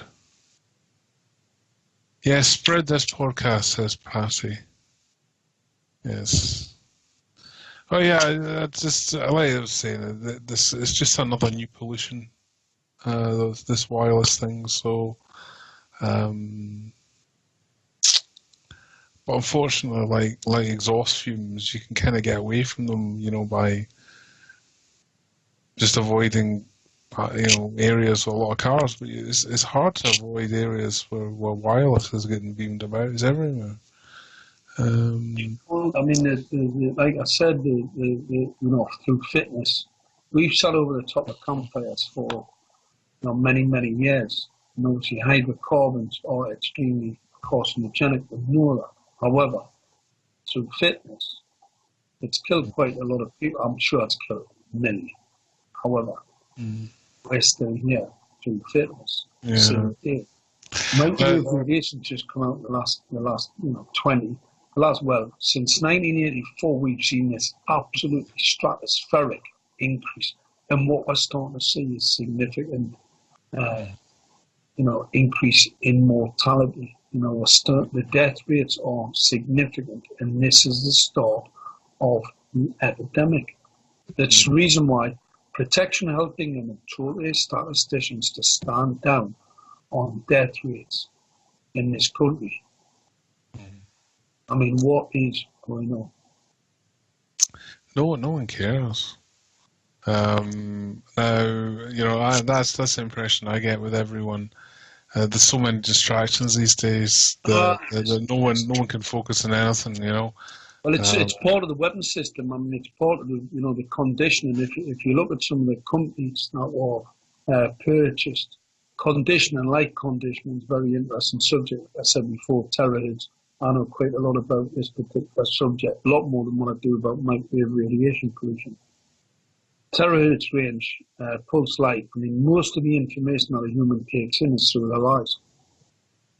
Yes, spread this podcast, says Patty. Yes. Oh yeah, like I was saying, this is just another new pollution. This wireless thing. So, but unfortunately, like exhaust fumes, you can kind of get away from them, by just avoiding, areas with a lot of cars. But it's hard to avoid areas where wireless is getting beamed about. It's everywhere. Well, I mean, like I said, through fitness, we've sat over the top of campfires for many, many years. And obviously, hydrocarbons are extremely carcinogenic. We know that. However, through fitness, it's killed quite a lot of people. I'm sure it's killed many. However, we're still here through fitness. Yeah. So, microwave radiation just come out the last since 1984, we've seen this absolutely stratospheric increase. And what we're starting to see is significant, increase in mortality. The death rates are significant, and this is the start of the epidemic. That's the reason why Protection Health England have told their statisticians to stand down on death rates in this country. I mean, what is going on? No one cares. Now, that's the impression I get with everyone. There's so many distractions these days that no one can focus on anything. Well, it's part of the weapon system. I mean, it's part of the conditioning. If you look at some of the companies that were purchased, conditioning, like conditioning, is a very interesting subject. Like I said before, terahertz. I know quite a lot about this particular subject, a lot more than what I do about microwave radiation pollution. Terahertz range, pulse light. I mean, most of the information that a human takes in is through their eyes.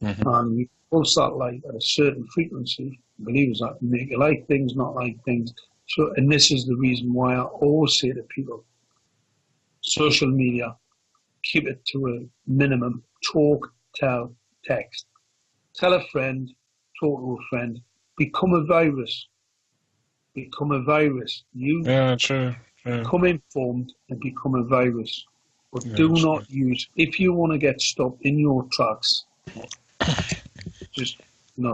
And you pulse that light at a certain frequency, believe us, that make you like things, not like things. So, and this is the reason why I always say to people, social media, keep it to a minimum. Talk, tell, text. Tell a friend, talk to a friend. Become a virus. Become a virus. True. Become informed and become a virus. But Yeah, do true. not use, if you want to get stopped in your tracks, just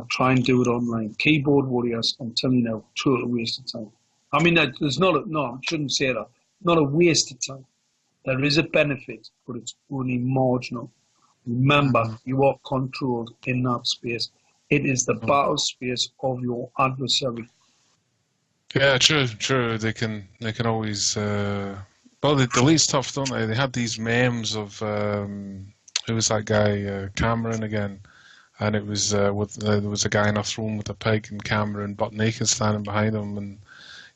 try and do it online. Keyboard warriors, I'm telling you now, total waste of time. I mean, there's not I shouldn't say that. Not a waste of time. There is a benefit, but it's only marginal. Remember, you are controlled in that space. It is the battle space of your adversary. Yeah, true. They can always. Well, they delete stuff, don't they? They had these memes of who was that guy, Cameron again, and it was there was a guy in a throne with a pig and Cameron butt naked standing behind him, and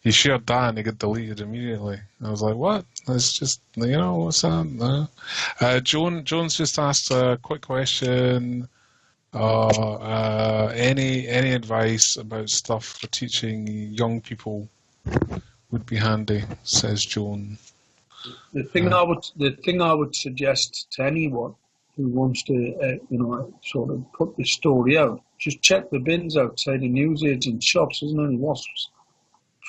he shared that and it got deleted immediately. I was like, what? It's just, what's that? No. Jones just asked a quick question. Any advice about stuff for teaching young people would be handy, says Joan. The thing I would suggest to anyone who wants to, sort of put the story out, just check the bins outside the newsagent shops. There's no wasps.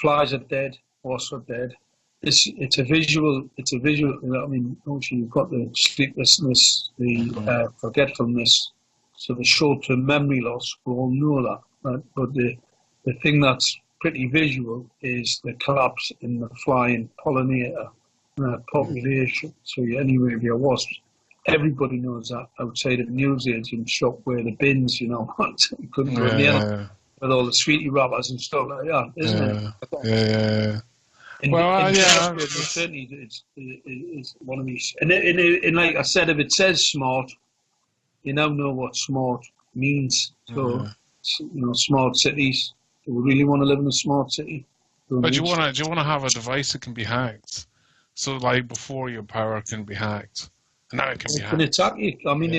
Flies are dead. Wasps are dead. It's a visual. I mean, obviously you've got the sleeplessness, the forgetfulness, so the short-term memory loss. We all know that. Right? But the thing that's pretty visual is the collapse in the flying pollinator population. So anyway, with your wasps, everybody knows that outside of the newsagent shop where the bins, you couldn't go in there with all the sweetie wrappers and stuff like that, isn't it? Yeah. Certainly, it's one of these. And like I said, if it says smart, you now know what smart means. So, smart cities. Do we really want to live in a smart city? But do you want to have a device that can be hacked? So, like before, your power can be hacked. Now it can be hacked. It can attack you. I mean,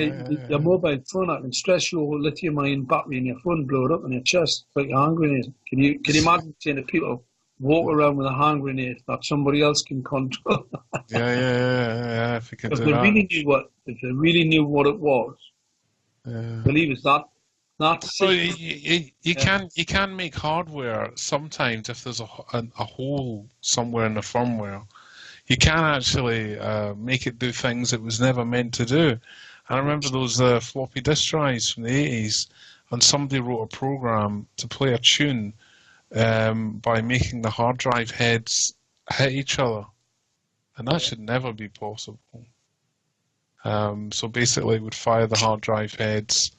your mobile phone, I can stress your lithium-ion battery in your phone, blow it up in your chest like a hand grenade. Can you imagine seeing the people walk around with a hand grenade that somebody else can control? Yeah. If you could if do they that. if they really knew what it was, believe it's that. So you can make hardware sometimes if there's a hole somewhere in the firmware. You can actually make it do things it was never meant to do. I remember those floppy disk drives from the 80s, and somebody wrote a program to play a tune by making the hard drive heads hit each other. And that should never be possible. So basically it would fire the hard drive heads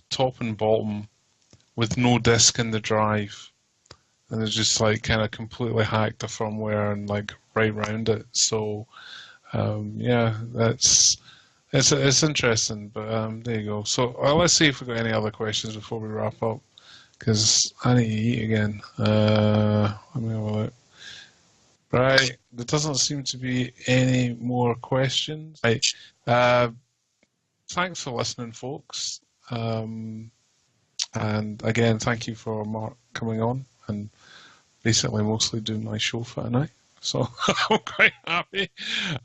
top and bottom with no disk in the drive. And it's just like kind of completely hacked the firmware and like right round it. So it's interesting. But there you go. So let's see if we've got any other questions before we wrap up, because I need to eat again. Let me have a look. Right, there doesn't seem to be any more questions. Right, thanks for listening, folks. And again, thank you for Mark coming on and basically mostly doing my show for tonight. So I'm quite happy.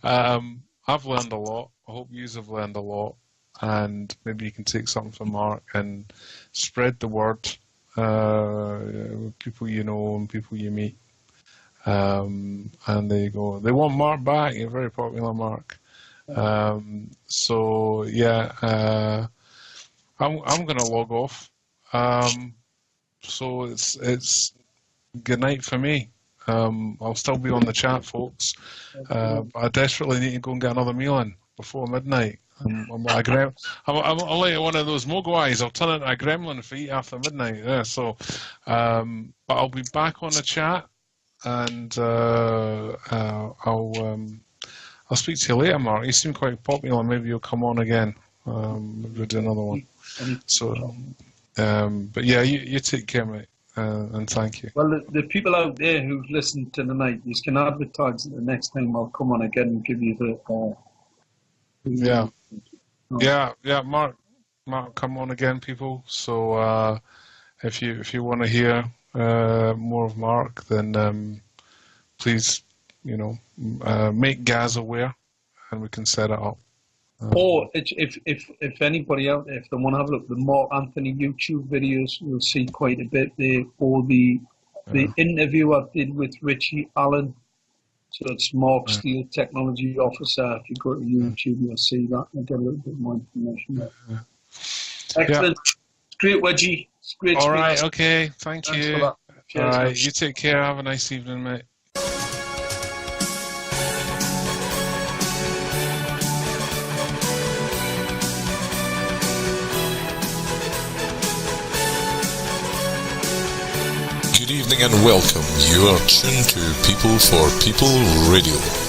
I've learned a lot. I hope you have learned a lot, and maybe you can take something from Mark and spread the word with people you know and people you meet. And there you go. They want Mark back. You're very popular, Mark. So yeah, I'm going to log off. So it's good night for me. I'll still be on the chat, folks. But I desperately need to go and get another meal in before midnight. I'm like I'm like one of those mogwais. I'll turn into a gremlin if I eat after midnight. Yeah. So, but I'll be back on the chat, and I'll speak to you later, Mark. You seem quite popular. Maybe you'll come on again. Maybe we'll do another one. So, but yeah, you take care, mate, and thank you. Well, the people out there who've listened to the night, you can advertise it the next time I'll come on again and give you the. Yeah, Mark, come on again, people. So if you want to hear more of Mark, then please, make Gaz aware, and we can set it up. Or if anybody out there, if they want to have a look, the Mark Anthony YouTube videos, you'll see quite a bit there. Or the interview I did with Richie Allen. So it's Mark Steele, Technology Officer. If you go to YouTube, you'll see that and get a little bit more information there. Excellent. It's great, Wedgie. It's great. All right, okay. Thanks you. For that. Cheers, all right, man. you take care. Have a nice evening, mate. Good evening and welcome. You are tuned to People for People Radio.